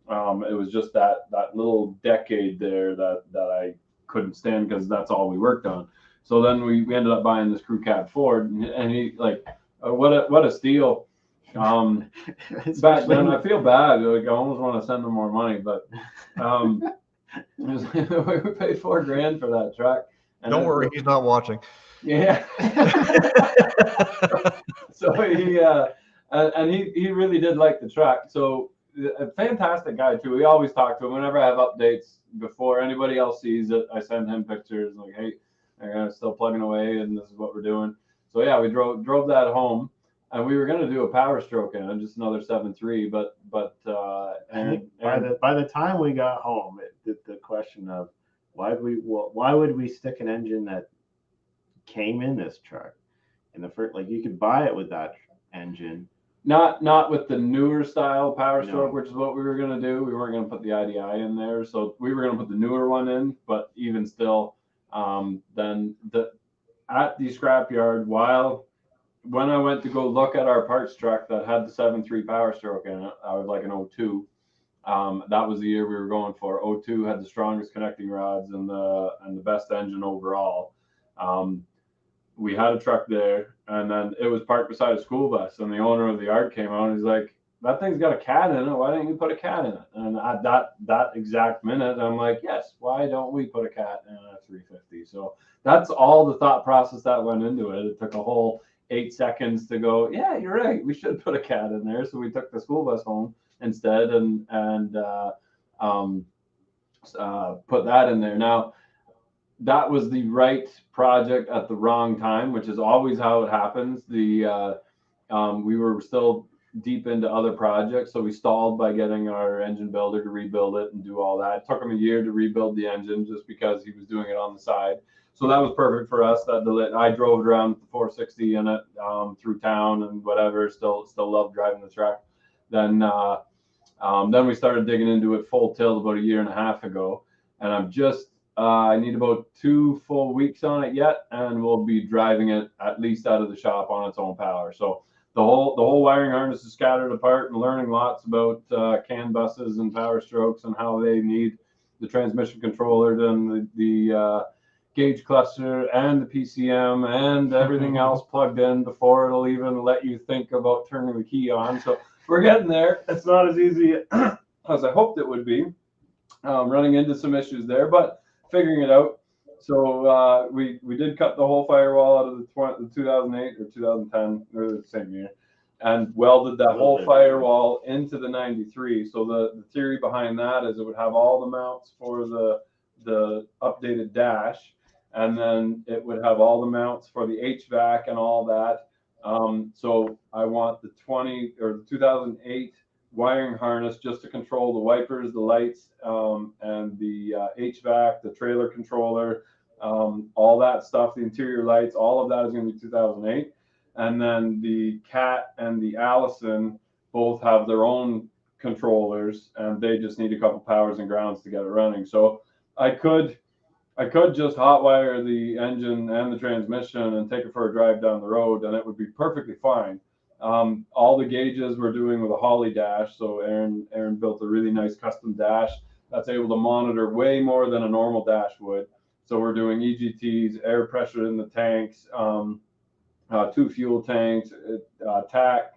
It was just that little decade there that I couldn't stand because that's all we worked on. So then we ended up buying this crew cab Ford, and he what a steal. Back then I feel bad. I almost want to send them more money, but we paid $4,000 for that truck. And don't worry, he's not watching. Yeah. So he really did like the truck. So a fantastic guy too. We always talk to him whenever I have updates. Before anybody else sees it, I send him pictures like, hey, I'm still plugging away, and this is what we're doing. So yeah, we drove that home. And we were going to do a power stroke in it, just another 7.3, but by the time we got home, the question of why would we stick an engine that came in this truck in the first, you could buy it with that engine, not with the newer style power stroke, which is what we were going to do. We weren't going to put the IDI in there, so we were going to put the newer one in, but even still, Then at the scrapyard, when I went to go look at our parts truck that had the 7.3 Power Stroke in it, I was like an 02. That was the year we were going for. 02 had the strongest connecting rods and the best engine overall. We had a truck there, and then it was parked beside a school bus, and the owner of the yard came out and he's like, that thing's got a cat in it, why didn't you put a cat in it? And at that exact minute, I'm like, yes, why don't we put a cat in a 350? So that's all the thought process that went into it. It took a whole 8 seconds to go, yeah, you're right, we should put a cat in there. So we took the school bus home instead and put that in there. Now, that was the right project at the wrong time, which is always how it happens. We were still deep into other projects, so we stalled by getting our engine builder to rebuild it and do all that. It took him a year to rebuild the engine just because he was doing it on the side. So that was perfect for us. I drove it around the 460 in it through town and whatever. Still loved driving the truck. Then we started digging into it full tilt about a year and a half ago, and I'm just I need about 2 full weeks on it yet, and we'll be driving it at least out of the shop on its own power. So the whole wiring harness is scattered apart, and learning lots about CAN buses and Power Strokes and how they need the transmission controller and the gauge cluster and the PCM and everything else plugged in before it'll even let you think about turning the key on. So we're getting there. It's not as easy as I hoped it would be. Running into some issues there, but figuring it out. So we did cut the whole firewall out of the 2008 or 2010, or the same year, and welded that whole firewall into the 93. So the theory behind that is it would have all the mounts for the updated dash, and then it would have all the mounts for the HVAC and all that. So I want the 2008 wiring harness just to control the wipers, the lights, and the HVAC, the trailer controller, all that stuff, the interior lights, all of that is going to be 2008. And then the Cat and the Allison both have their own controllers, and they just need a couple powers and grounds to get it running. So I could just hotwire the engine and the transmission and take it for a drive down the road, and it would be perfectly fine. All the gauges we're doing with a Holly dash. So Aaron built a really nice custom dash that's able to monitor way more than a normal dash would. So we're doing EGTs, air pressure in the tanks, 2 fuel tanks, TAC,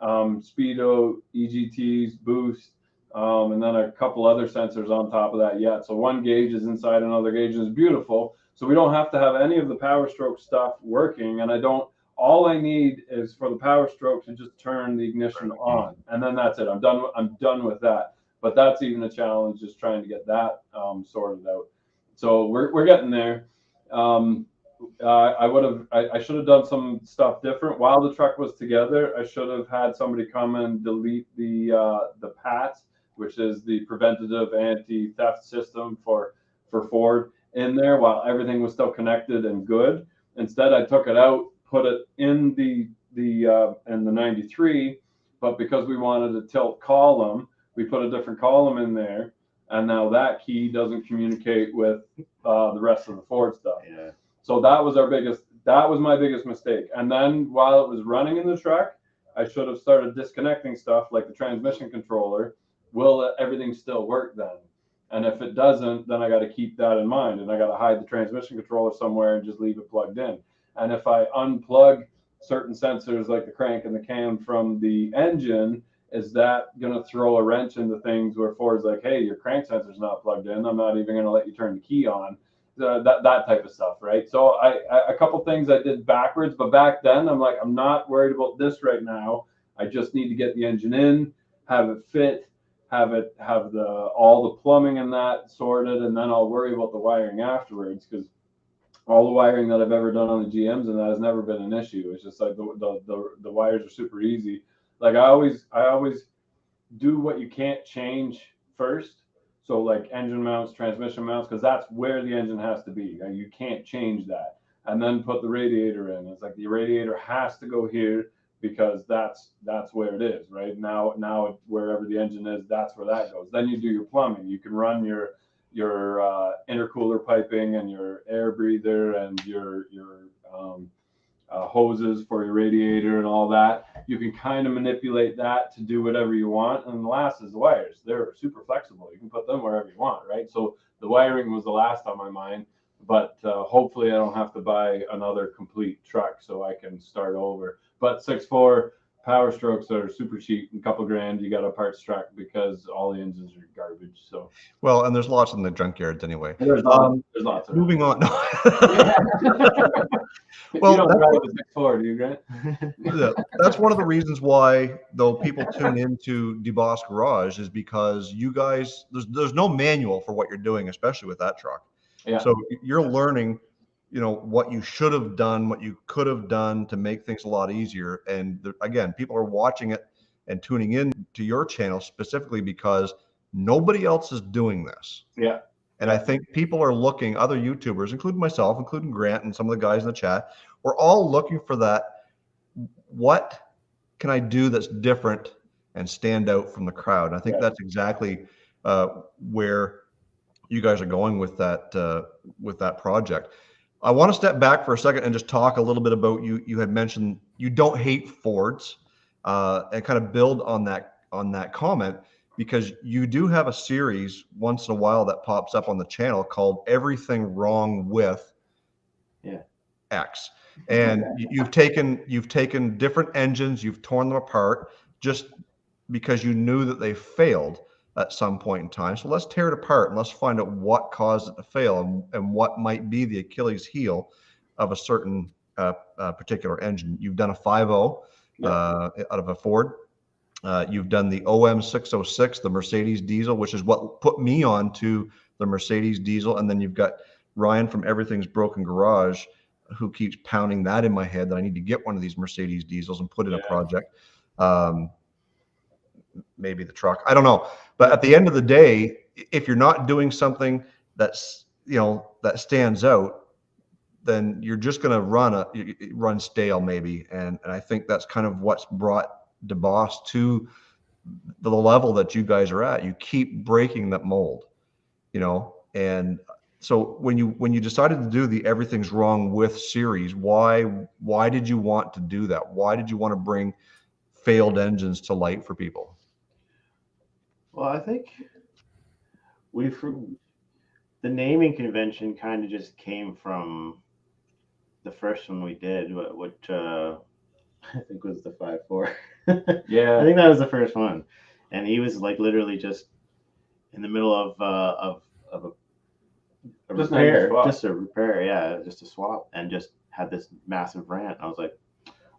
speedo, EGTs, boost, and then a couple other sensors on top of that yet. So one gauge is inside another gauge, and it's beautiful. So we don't have to have any of the Power Stroke stuff working, and all I need is for the Power Stroke to just turn the ignition on, and then that's it. I'm done with that. But that's even a challenge, just trying to get that sorted out. So we're getting there. I should have done some stuff different while the truck was together. I should have had somebody come and delete the PAT, which is the preventative anti-theft system for Ford, in there while everything was still connected and good. Instead, I took it out, put it in the 93, but because we wanted a tilt column, we put a different column in there, and now that key doesn't communicate with the rest of the Ford stuff. Yeah. So that was my biggest mistake. And then while it was running in the truck, I should have started disconnecting stuff like the transmission controller. Will everything still work then? And if it doesn't, then I got to keep that in mind, and I got to hide the transmission controller somewhere and just leave it plugged in. And if I unplug certain sensors like the crank and the cam from the engine, is that going to throw a wrench into things where Ford's like, hey, your crank sensor's not plugged in, I'm not even going to let you turn the key on, that type of stuff, right? So a couple things I did backwards, but back then I'm like, I'm not worried about this right now. I just need to get the engine in, have it fit, have all the plumbing and that sorted, and then I'll worry about the wiring afterwards, because all the wiring that I've ever done on the GMs and that has never been an issue. It's just like the wires are super easy. Like I always do what you can't change first. So like engine mounts, transmission mounts, because that's where the engine has to be. You can't change that. And then put the radiator in. It's like the radiator has to go here because that's where it is, right? Now wherever the engine is, that's where that goes. Then you do your plumbing. You can run your intercooler piping and your air breather and your hoses for your radiator and all that. You can kind of manipulate that to do whatever you want. And the last is the wires. They're super flexible. You can put them wherever you want, right? So the wiring was the last on my mind, but hopefully I don't have to buy another complete truck so I can start over. But 6.4 Power Strokes are super cheap, a couple grand. You got a parts truck because all the engines are garbage. So well, and there's lots in the junkyards anyway. there's lots of Moving on. Well, you don't drive the 6.4, do you, Grant? Yeah, that's one of the reasons why, though, people tune into DeBoss Garage is because you guys, there's no manual for what you're doing, especially with that truck. Yeah. So you're learning, what you should have done, what you could have done to make things a lot easier. And again, people are watching it and tuning in to your channel specifically because nobody else is doing this. Yeah. And I think people are looking, other YouTubers, including myself, including Grant and some of the guys in the chat, we're all looking for that. What can I do that's different and stand out from the crowd? And I think that's exactly where you guys are going with that project. I want to step back for a second and just talk a little bit about you had mentioned you don't hate Fords, and kind of build on that comment, because you do have a series once in a while that pops up on the channel called Everything Wrong with X. And you've taken different engines, you've torn them apart just because you knew that they failed at some point in time. So let's tear it apart and let's find out what caused it to fail and what might be the Achilles heel of a certain particular engine. You've done a 5.0 out of a Ford. You've done the OM606, the Mercedes diesel, which is what put me on to the Mercedes diesel. And then you've got Ryan from Everything's Broken Garage, who keeps pounding that in my head that I need to get one of these Mercedes diesels and put in a project. Maybe the truck, I don't know. But at the end of the day, if you're not doing something that's, that stands out, then you're just going to run stale maybe. And I think that's kind of what's brought DeBoss to the level that you guys are at. You keep breaking that mold, and so when you decided to do the Everything's Wrong With series, why did you want to do that? Why did you want to bring failed engines to light for people? Well, I think the naming convention kind of just came from the first one we did, what I think was the 5.4. Yeah, I think that was the first one, and he was like literally just in the middle of a repair, just a swap, and just had this massive rant. I was like,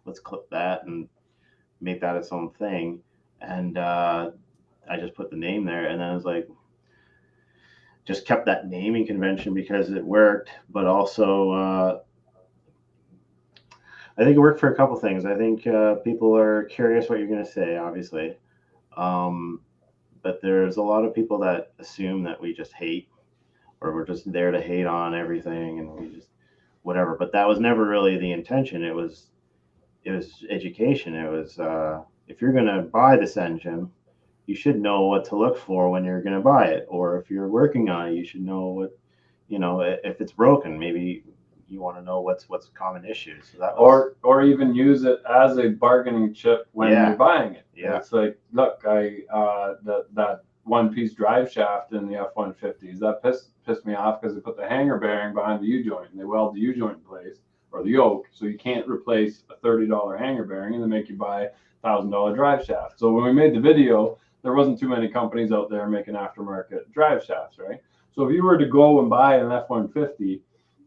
let's clip that and make that its own thing, and I just put the name there, and then I was like, just kept that naming convention because it worked, but also I think it worked for a couple things. I think people are curious what you're going to say, obviously, but there's a lot of people that assume that we just hate, or we're just there to hate on everything, and we just whatever. But that was never really the intention. It was education. It was if you're going to buy this engine, you should know what to look for when you're going to buy it, or if you're working on it, you should know what, if it's broken, maybe you want to know what's common issues. So that was, or even use it as a bargaining chip when you're buying it. Yeah. It's like, look, that one-piece drive shaft in the F-150s, that pissed me off because they put the hanger bearing behind the U-joint and they weld the U-joint in place, or the yoke, so you can't replace a $30 hanger bearing, and they make you buy $1,000 drive shaft. So when we made the video, there wasn't too many companies out there making aftermarket drive shafts, right? So if you were to go and buy an F-150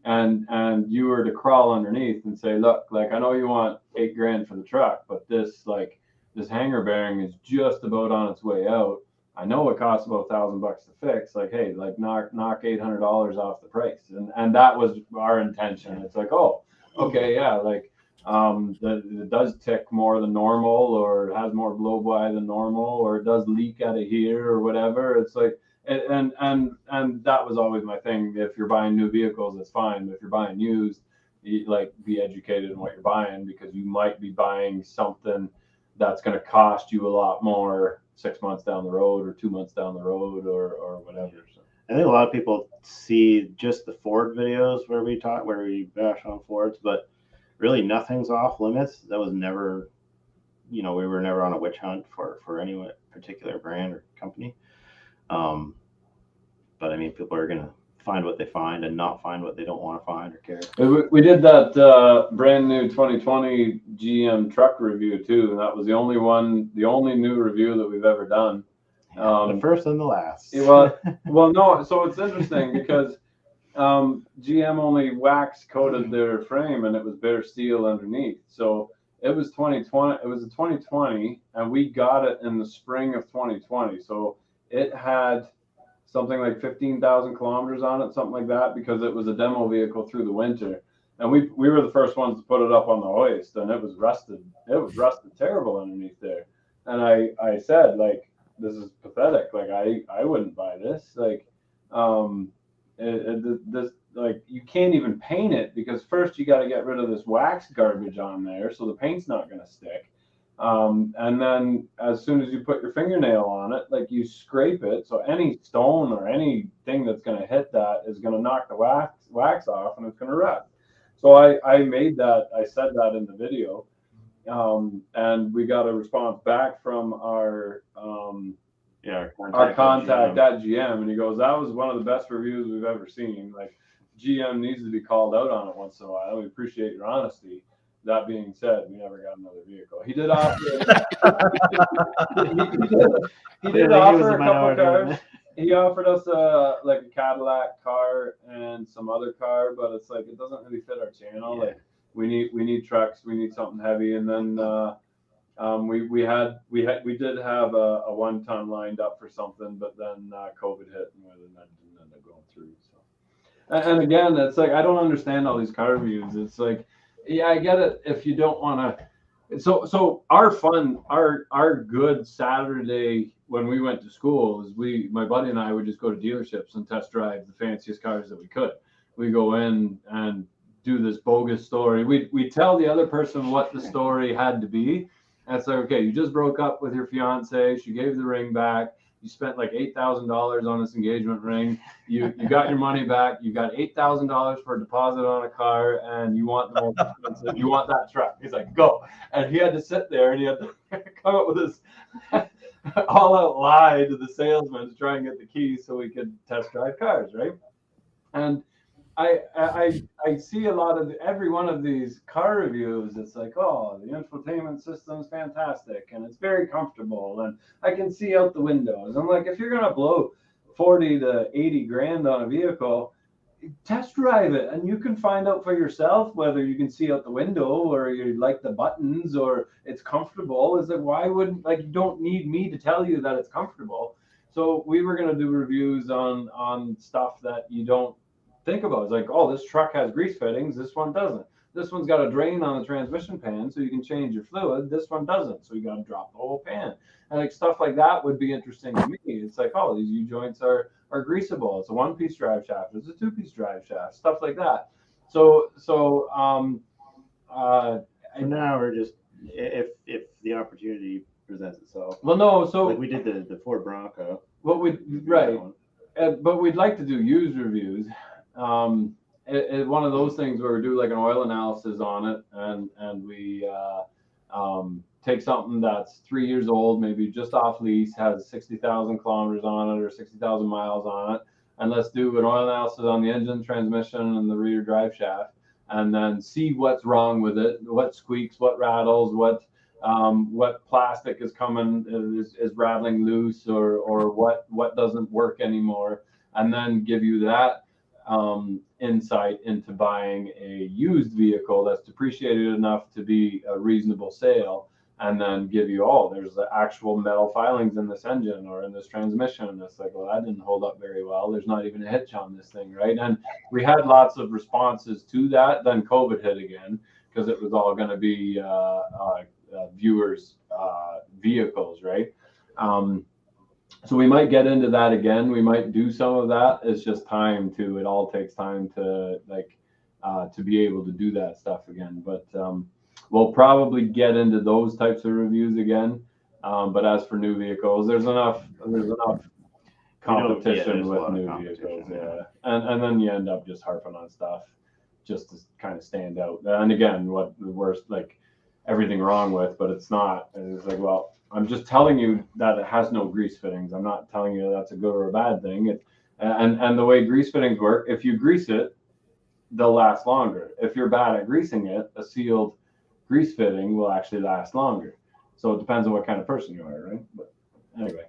and you were to crawl underneath and say, look, like, I know you want $8 grand for the truck, but this hanger bearing is just about on its way out. I know it costs about $1,000 to fix. Like, hey, like knock $800 off the price, and that was our intention. It's like, oh, okay, yeah, like it does tick more than normal, or it has more blow by than normal, or it does leak out of here or whatever. It's like, and that was always my thing. If you're buying new vehicles, that's fine. But if you're buying used, be educated in what you're buying, because you might be buying something that's going to cost you a lot more 6 months down the road, or 2 months down the road, or whatever. So. I think a lot of people see just the Ford videos where we bash on Fords, but really nothing's off limits. That was never, we were never on a witch hunt for any particular brand or company. But I mean, people are gonna find what they find and not find what they don't want to find or care. We did that brand new 2020 GM truck review too, and that was the only new review that we've ever done. The first and the last. Well, no. So it's interesting because GM only wax coated their frame, and it was bare steel underneath. So it was 2020. It was a 2020, and we got it in the spring of 2020. So it had something like 15,000 kilometers on it, something like that, because it was a demo vehicle through the winter. And we were the first ones to put it up on the hoist, and it was rusted. It was rusted terrible underneath there. And I said, like, this is pathetic. Like, I wouldn't buy this. Like, this, like, you can't even paint it because first you got to get rid of this wax garbage on there, so the paint's not going to stick. And then as soon as you put your fingernail on it, like, you scrape it, so any stone or anything that's going to hit that is going to knock the wax off, and it's going to rust. So I said that in the video, and we got a response back from our contact at GM, and he goes, that was one of the best reviews we've ever seen. Like, GM needs to be called out on it once in a while. We appreciate your honesty. That being said, we never got another vehicle. He did offer. he did offer a couple cars. He offered us a Cadillac car and some other car, but it's like it doesn't really fit our channel. Yeah. Like we need trucks. We need something heavy, and then we did have a 1-ton lined up for something, but then COVID hit and that didn't end up going through. So, and again, it's like I don't understand all these car reviews. It's like, yeah, I get it if you don't want to. So our good Saturday when we went to school is my buddy and I would just go to dealerships and test drive the fanciest cars that we could. We go in and do this bogus story. We tell the other person what the story had to be. And it's like, okay, you just broke up with your fiance. She gave the ring back. You spent like $8,000 on this engagement ring. You got your money back. You got $8,000 for a deposit on a car, and you want the most expensive. You want that truck. He's like, go. And he had to sit there and he had to come up with this all-out lie to the salesman to try and get the keys so we could test drive cars, right? And I see a lot of every one of these car reviews. It's like, oh, the infotainment system is fantastic and it's very comfortable and I can see out the windows. I'm like, if you're gonna blow 40 to 80 grand on a vehicle, test drive it and you can find out for yourself whether you can see out the window or you like the buttons or it's comfortable. Is that why wouldn't, like, you don't need me to tell you that it's comfortable. So we were gonna do reviews on stuff that you don't think about. It's like, oh, this truck has grease fittings, this one doesn't. This one's got a drain on the transmission pan so you can change your fluid, this one doesn't, so you got to drop the whole pan. And like stuff like that would be interesting to me. It's like, oh, these U-joints are greasable. It's a 1-piece drive shaft, it's a 2-piece drive shaft, stuff like that. So now we're just, if the opportunity presents itself. Well, no, so like we did the Ford Bronco. But we'd like to do used reviews. It's one of those things where we do like an oil analysis on it, and we take something that's 3 years old, maybe just off lease, has 60,000 kilometers on it or 60,000 miles on it, and let's do an oil analysis on the engine, transmission, and the rear drive shaft, and then see what's wrong with it, what squeaks, what rattles, what plastic is coming is rattling loose, or what doesn't work anymore, and then give you that insight into buying a used vehicle that's depreciated enough to be a reasonable sale, and then give you, oh, there's the actual metal filings in this engine or in this transmission, and it's like, well, that didn't hold up very well, there's not even a hitch on this thing, right? And we had lots of responses to that. Then COVID hit again because it was all going to be viewers' vehicles, right? So we might get into that again. We might do some of that. It's just time to, it all takes time to to be able to do that stuff again. But we'll probably get into those types of reviews again. But as for new vehicles, there's enough there's a with lot of new competition, vehicles. Yeah, and then you end up just harping on stuff just to kind of stand out. And again, what the worst, like everything wrong with, but it's not. And it's like, well, I'm just telling you that it has no grease fittings. I'm not telling you that's a good or a bad thing. And the way grease fittings work, if you grease it, they'll last longer. If you're bad at greasing it, a sealed grease fitting will actually last longer. So it depends on what kind of person you are, right? But anyway.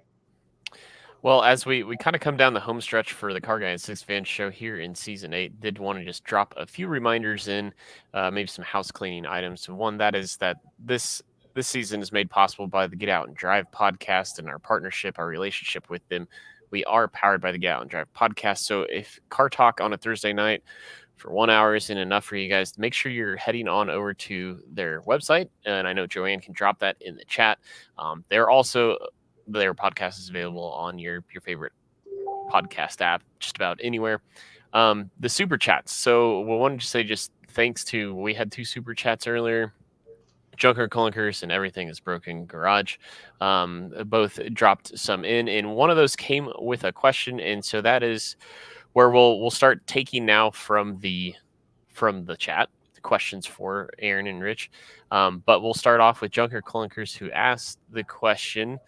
Well, as we kind of come down the home stretch for the Car Guy and Six Fan show here in season 8, did want to just drop a few reminders in, maybe some house cleaning items. One that is that this season is made possible by the Get Out and Drive podcast and our partnership, our relationship with them. We are powered by the Get Out and Drive podcast. So if car talk on a Thursday night for 1 hour isn't enough for you guys, make sure you're heading on over to their website. And I know Joanne can drop that in the chat. Their podcast is available on your favorite podcast app, just about anywhere. The super chats. So we wanted to say just thanks to, we had 2 super chats earlier. Junker Clunkers and Everything is Broken Garage both dropped some in, and one of those came with a question, and so that is where we'll start taking now from the chat the questions for Aaron and Rich. But we'll start off with Junker Clunkers, who asked the question,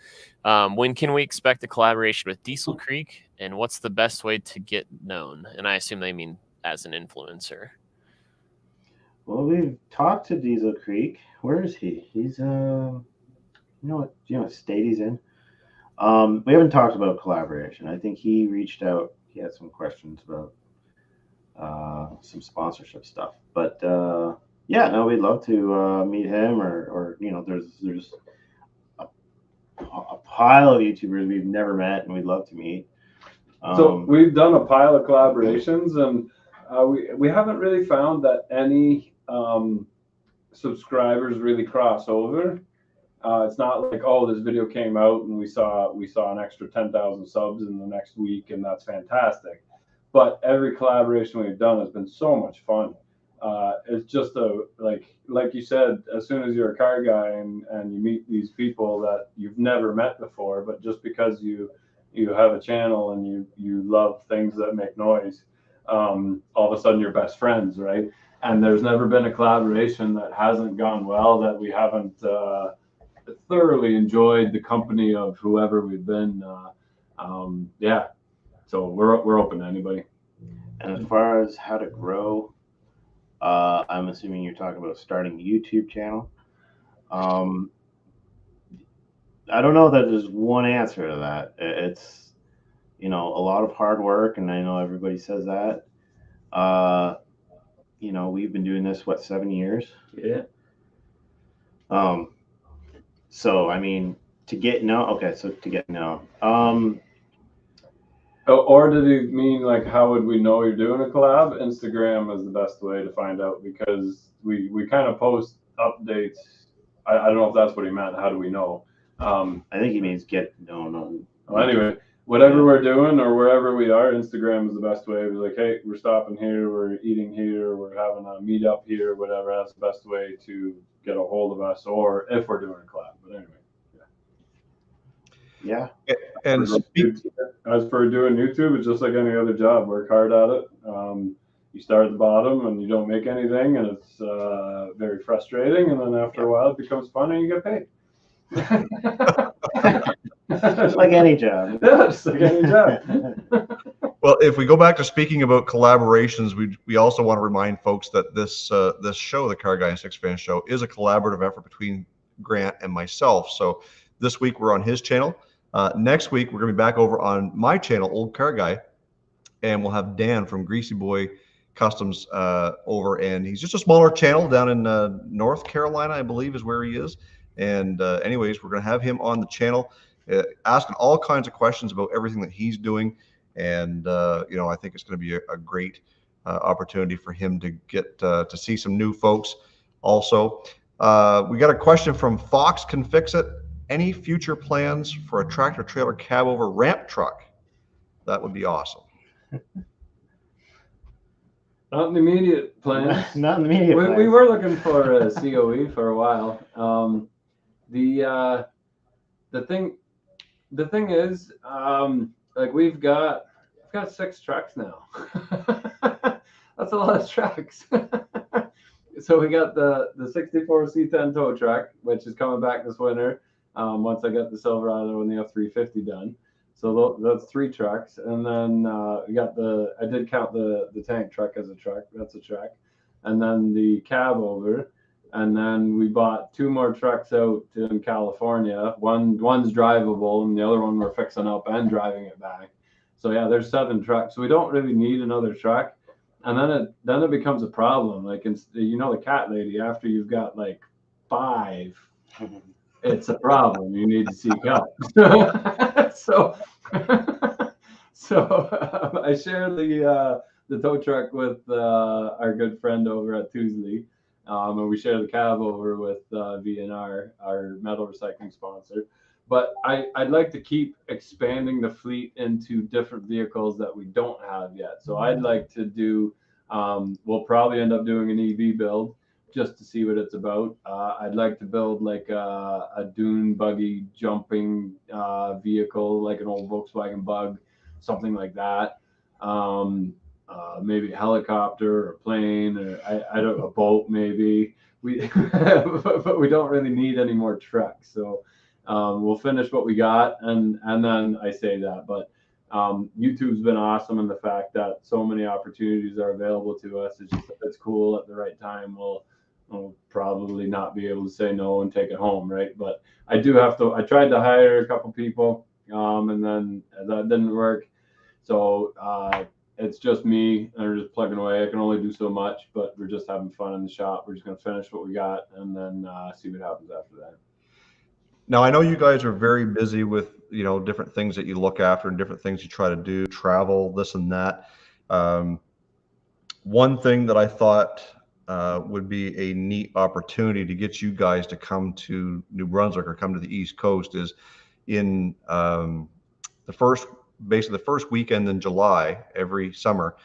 when can we expect a collaboration with Diesel Creek, and what's the best way to get known? And I assume they mean as an influencer. Well, we've talked to Diesel Creek. Where is he? He's you know what state he's in? We haven't talked about collaboration. I think he reached out. He had some questions about some sponsorship stuff. But yeah, no, we'd love to meet him, or there's a pile of YouTubers we've never met and we'd love to meet. So we've done a pile of collaborations, and we haven't really found that any subscribers really cross over. It's not like, oh, this video came out and we saw an extra 10,000 subs in the next week, and that's fantastic. But every collaboration we've done has been so much fun. It's just like you said, as soon as you're a car guy and you meet these people that you've never met before, but just because you have a channel and you love things that make noise, all of a sudden you're best friends, right? And there's never been a collaboration that hasn't gone well, that we haven't thoroughly enjoyed the company of whoever we've been. Yeah, so we're open to anybody. And as far as how to grow, I'm assuming you're talking about starting a YouTube channel. I don't know that there's one answer to that. It's a lot of hard work, and I know everybody says that. We've been doing this 7 years. Yeah. So I mean, to get known. Or did he mean like, how would we know you're doing a collab? Instagram is the best way to find out, because we kind of post updates. I don't know if that's what he meant. How do we know? I think he means get known on. Well, anyway, whatever we're doing or wherever we are, Instagram is the best way. We're like, hey, we're stopping here, we're eating here, we're having a meetup here, whatever. That's the best way to get a hold of us, or if we're doing a collab. But anyway. Yeah. And as for doing YouTube, it's just like any other job. Work hard at it. You start at the bottom and you don't make anything, and it's very frustrating. And then after a while, it becomes fun and you get paid. Just like any job. Yeah, just like any job. well, if we go back to speaking about collaborations, we also want to remind folks that this show, the Car Guy and Six Fan show, is a collaborative effort between Grant and myself. So this week we're on his channel. Next week we're going to be back over on my channel, Old Car Guy, and we'll have Dan from Greasy Boy Customs over, and he's just a smaller channel down in North Carolina, I believe is where he is. And anyways, we're going to have him on the channel asking all kinds of questions about everything that he's doing. And, I think it's going to be a great opportunity for him to get to see some new folks. Also, we got a question from Fox Can Fix It. Any future plans for a tractor trailer cab over ramp truck? That would be awesome. Not in the immediate plans. Not in the immediate plans. We were looking for a COE for a while. The thing is, like we've got 6 trucks now. That's a lot of trucks. So we got the 64 C10 tow truck, which is coming back this winter. Once I get the Silverado and the F350 done. So that's 3 trucks. And then we got I did count the tank truck as a truck. That's a truck. And then the cab over. And then we bought 2 more trucks out in California. One's drivable, and the other one we're fixing up and driving it back. So yeah, there's 7 trucks. So we don't really need another truck. And then it becomes a problem. Like, the cat lady, after you've got like 5, it's a problem. You need to seek help. So I share the tow truck with our good friend over at Tuesley. And we share the cab over with V&R, our metal recycling sponsor. But I'd like to keep expanding the fleet into different vehicles that we don't have yet. So I'd like to do, we'll probably end up doing an EV build just to see what it's about. I'd like to build like a dune buggy jumping vehicle, like an old Volkswagen Bug, something like that. Maybe a helicopter or a plane, or I don't know, a boat maybe. But we don't really need any more trucks. So we'll finish what we got, and then I say that. But YouTube's been awesome in the fact that so many opportunities are available to us. It's just, if it's cool at the right time, we'll probably not be able to say no and take it home, right? But I tried to hire a couple people, and then that didn't work. So it's just me, and we're just plugging away. I can only do so much, but we're just having fun in the shop. We're just going to finish what we got, and then see what happens after that. Now, I know you guys are very busy with, different things that you look after and different things you try to do, travel, this and that. One thing that I thought would be a neat opportunity to get you guys to come to New Brunswick or come to the East Coast is in the first weekend in July every summer.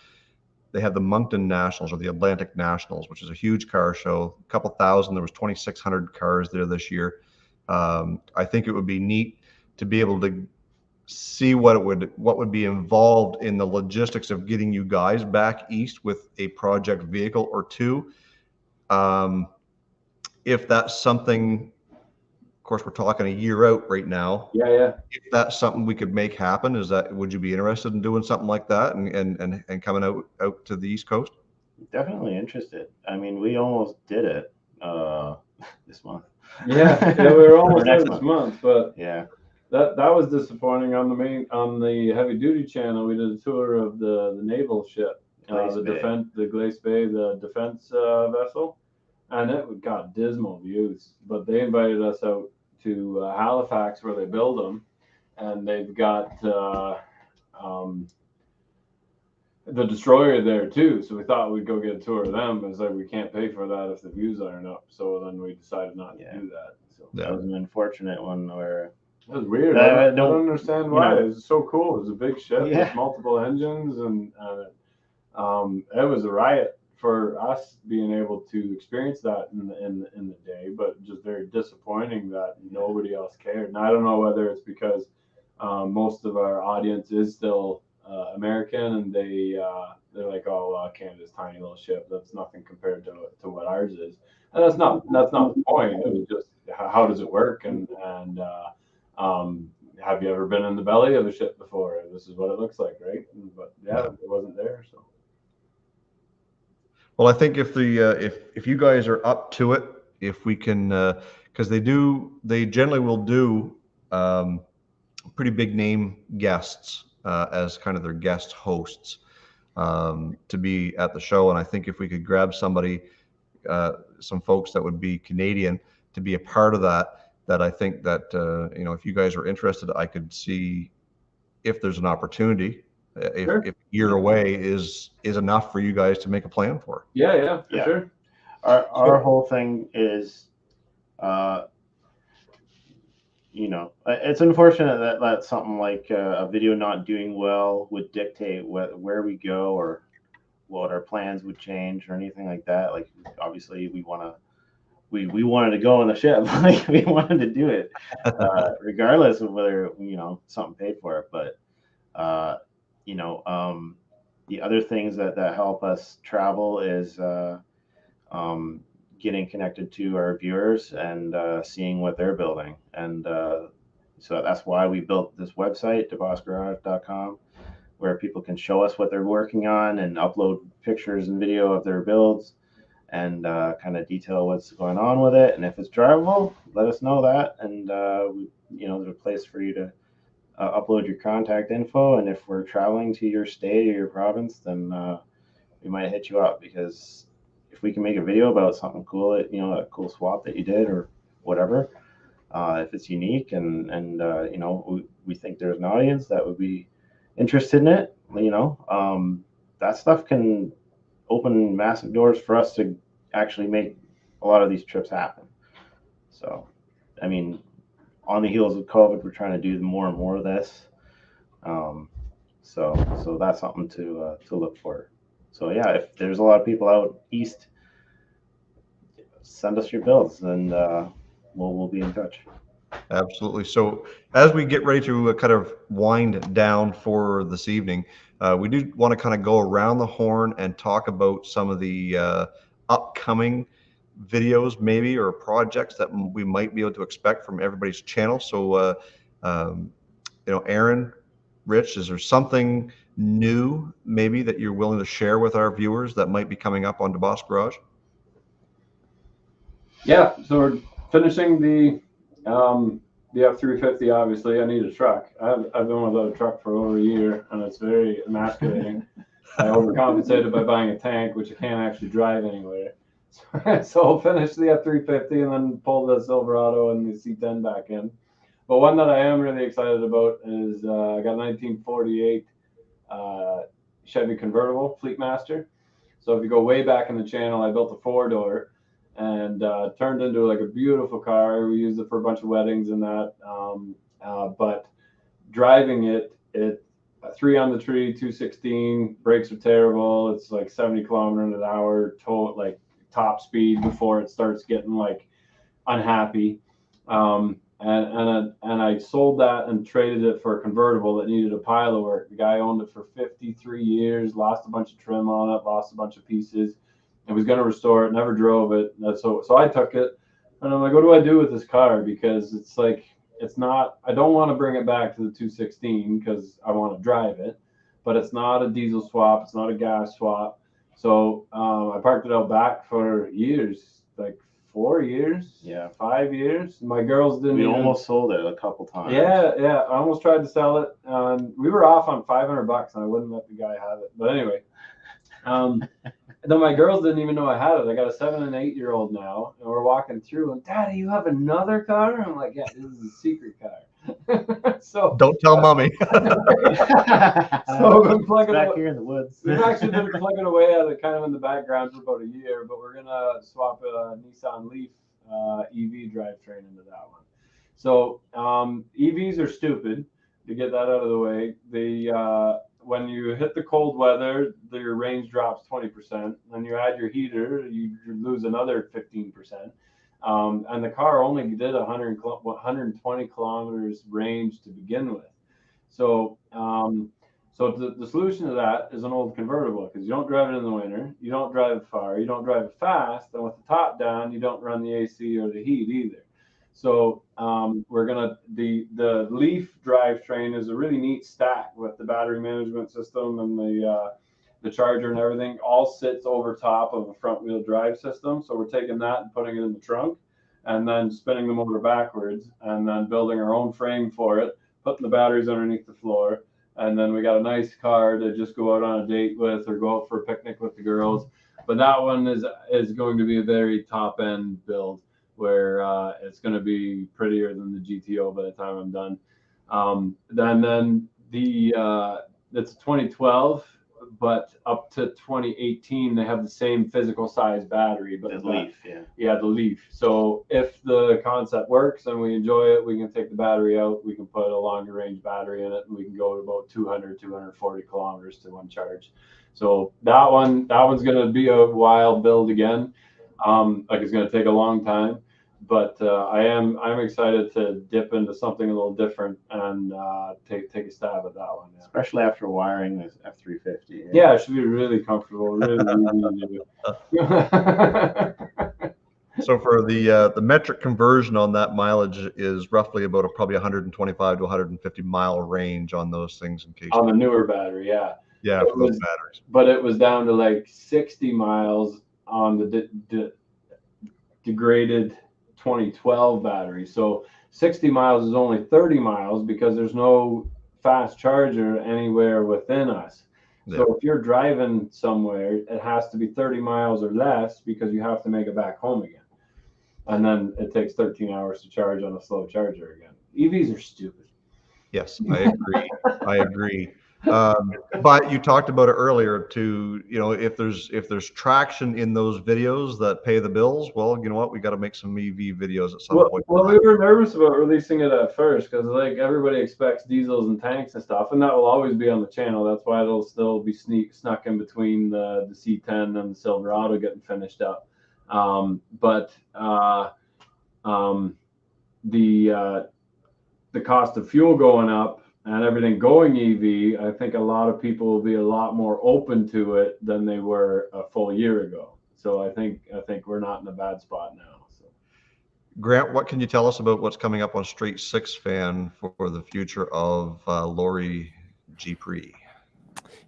They have the Moncton Nationals, or the Atlantic Nationals, which is a huge car show, a couple thousand. There was 2,600 cars there this year. I think it would be neat to be able to see what would be involved in the logistics of getting you guys back east with a project vehicle or 2. If that's something, of course, we're talking a year out right now. Yeah. If that's something we could make happen, would you be interested in doing something like that and coming out to the East Coast? Definitely interested. I mean, we almost did it this month. Yeah, we were almost there this month, but yeah, that was disappointing. On the heavy duty channel, we did a tour of the naval ship, the Glace Bay, the defense vessel, and it got dismal views. But they invited us out to Halifax, where they build them, and they've got the destroyer there too. So we thought we'd go get a tour of them. It's like, we can't pay for that if the views aren't up. So then we decided not to do that. So that was an unfortunate one where it was weird. I don't understand why. It was so cool. It was a big ship with multiple engines, and it was a riot for us being able to experience that in the day, but just very disappointing that nobody else cared. And I don't know whether it's because most of our audience is still American, and they're like, oh, Canada's tiny little ship, that's nothing compared to what ours is. And that's not the point. It was just, how does it work, and have you ever been in the belly of a ship before? This is what it looks like, right? But it wasn't there. So well, I think if you guys are up to it, if we can, because they generally will do pretty big name guests as kind of their guest hosts to be at the show. And I think if we could grab somebody, some folks that would be Canadian to be a part of that I think that, if you guys are interested, I could see if there's an opportunity, if a year away is enough for you guys to make a plan for. Yeah, for sure. Our whole thing is, it's unfortunate that something like a video not doing well would dictate where we go or what our plans would change or anything like that. Like, obviously we wanted to go on the ship. Like, we wanted to do it regardless of whether something paid for it. But You know, the other things that help us travel is getting connected to our viewers and seeing what they're building. And so that's why we built this website, DeBossGarage.com, where people can show us what they're working on and upload pictures and video of their builds and kind of detail what's going on with it. And if it's drivable, let us know that. And, you know, there's a place for you to upload your contact info. And if we're traveling to your state or your province, then we might hit you up, because if we can make a video about something cool, you know, a cool swap that you did or whatever, if it's unique and you know, we think there's an audience that would be interested in it, you know, that stuff can open massive doors for us to actually make a lot of these trips happen. So, I mean, on the heels of COVID, we're trying to do more and more of this. So that's something to look for. So yeah, if there's a lot of people out east, send us your builds, and we'll be in touch. Absolutely. So as we get ready to kind of wind down for this evening, we do want to kind of go around the horn and talk about some of the upcoming videos, maybe, or projects that we might be able to expect from everybody's channel. So, you know, Aaron, Rich, is there something new maybe that you're willing to share with our viewers that might be coming up on DeBoss Garage? Yeah, so we're finishing the F350. Obviously, I need a truck. I've been without a truck for over a year, and it's very emasculating. I overcompensated by buying a tank, which I can't actually drive anywhere. So I'll finish the F350 and then pull the Silverado and the C10 back in. But one that I am really excited about is I got a 1948 Chevy convertible, Fleetmaster. So if you go way back in the channel, I built a 4-door and turned into like a beautiful car. We used it for a bunch of weddings and that. But driving it 3 on the tree, 216, brakes are terrible. It's like 70 kilometers an hour, like top speed before it starts getting like unhappy. And I sold that and traded it for a convertible that needed a pile of work. The guy owned it for 53 years, lost a bunch of trim on it, lost a bunch of pieces, and was going to restore it, never drove it. So I took it, and I'm like, what do I do with this car? Because it's like, it's not, I don't want to bring it back to the 216 because I want to drive it, but it's not a diesel swap. It's not a gas swap. So I parked it out back for years, like 4 years, Yeah, 5 years. My girls didn't. We almost sold it a couple times. Yeah. I almost tried to sell it. We were off on $500, and I wouldn't let the guy have it. But anyway, then my girls didn't even know I had it. I got a 7 and 8 year old now, and we're walking through, and Daddy, you have another car? I'm like, yeah, this is a secret car. So don't tell mommy. So we've been plugging back here in the woods. We've actually been plugging away at it kind of in the background for about a year, but we're gonna swap a Nissan Leaf EV drivetrain into that one. So EVs are stupid. To get that out of the way, when you hit the cold weather, your range drops 20%. When you add your heater, you lose another 15%. And the car only did 120 kilometers range to begin with. So the solution to that is an old convertible, because you don't drive it in the winter, you don't drive it far, you don't drive it fast, and with the top down, you don't run the AC or the heat either. So the Leaf drivetrain is a really neat stack with the battery management system and the charger and everything all sits over top of a front wheel drive system. So we're taking that and putting it in the trunk and then spinning the motor backwards and then building our own frame for it, putting the batteries underneath the floor. And then we got a nice car to just go out on a date with or go out for a picnic with the girls. But that one is going to be a very top end build, where it's going to be prettier than the GTO by the time I'm done. Then it's 2012, but up to 2018 they have the same physical size battery, but the Leaf, the Leaf. So if the concept works and we enjoy it, we can take the battery out, we can put a longer range battery in it, and we can go about 240 kilometers to one charge. So that one's going to be a wild build again. Like, it's going to take a long time, but I'm excited to dip into something a little different and take a stab at that one. Yeah. Especially after wiring this F350. Yeah, it should be really comfortable, really easy to do. So for the metric conversion on that mileage is roughly about probably 125 to 150 mile range on those things in case. On the newer battery, yeah. Yeah, for those batteries. But it was down to like 60 miles on the degraded 2012 battery. So 60 miles is only 30 miles because there's no fast charger anywhere within us. Yeah. So if you're driving somewhere, it has to be 30 miles or less because you have to make it back home again. And then it takes 13 hours to charge on a slow charger again. EVs are stupid. Yes, I agree. I agree. But you talked about it earlier too, you know, if there's traction in those videos that pay the bills, well, you know what, we got to make some EV videos at some point. Well, we were nervous about releasing it at first because like everybody expects diesels and tanks and stuff, and that will always be on the channel. That's why it'll still be snuck in between the C10 and the Silverado getting finished up. The cost of fuel going up and everything going EV, I think a lot of people will be a lot more open to it than they were a full year ago. So I think we're not in a bad spot now. So. Grant, what can you tell us about what's coming up on Straight SIXFAN for the future of Lori G-Pre?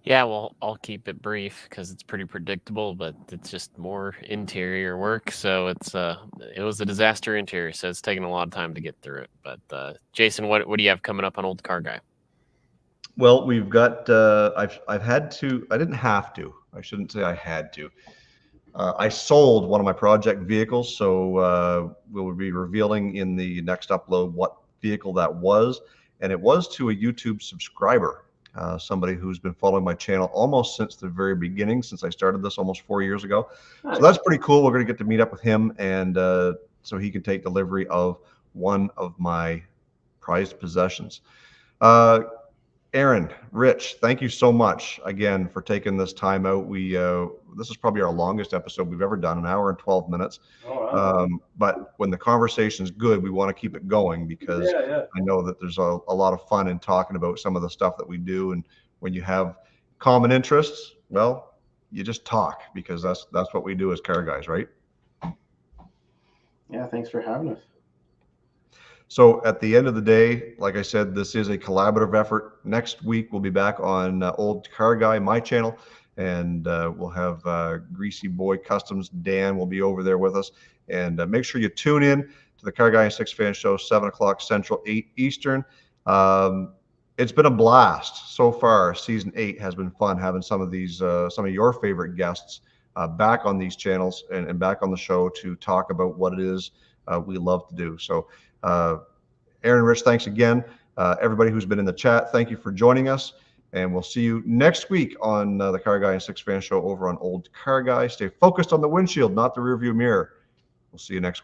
Yeah, well, I'll keep it brief because it's pretty predictable, but it's just more interior work. So it was a disaster interior, so it's taken a lot of time to get through it. But Jason, what do you have coming up on Old Car Guy? Well, we've got I've had to. I didn't have to. I shouldn't say I had to. I sold one of my project vehicles, so we'll be revealing in the next upload what vehicle that was, and it was to a YouTube subscriber. Somebody who's been following my channel almost since the very beginning, since I started this almost 4 years ago. Nice. So that's pretty cool. We're going to get to meet up with him, and so he can take delivery of one of my prized possessions. Aaron, Rich, thank you so much again for taking this time out. This is probably our longest episode we've ever done, 1 hour and 12 minutes. Oh, wow. But when the conversation is good, we want to keep it going because I know that there's a lot of fun in talking about some of the stuff that we do. And when you have common interests, well, you just talk because that's what we do as car guys, right? Yeah, thanks for having us. So at the end of the day, like I said, this is a collaborative effort. Next week, we'll be back on Old Car Guy, my channel, and we'll have Greasy Boy Customs. Dan will be over there with us. And make sure you tune in to the Car Guy and SIXFAN show, 7 o'clock Central, 8 Eastern. It's been a blast so far. Season 8 has been fun having some of your favorite guests back on these channels and back on the show to talk about what it is we love to do. So Aaron, Rich, thanks again. Everybody who's been in the chat, thank you for joining us. And we'll see you next week on the Car Guy and SIXFAN show over on Old Car Guy. Stay focused on the windshield, not the rearview mirror. We'll see you next week.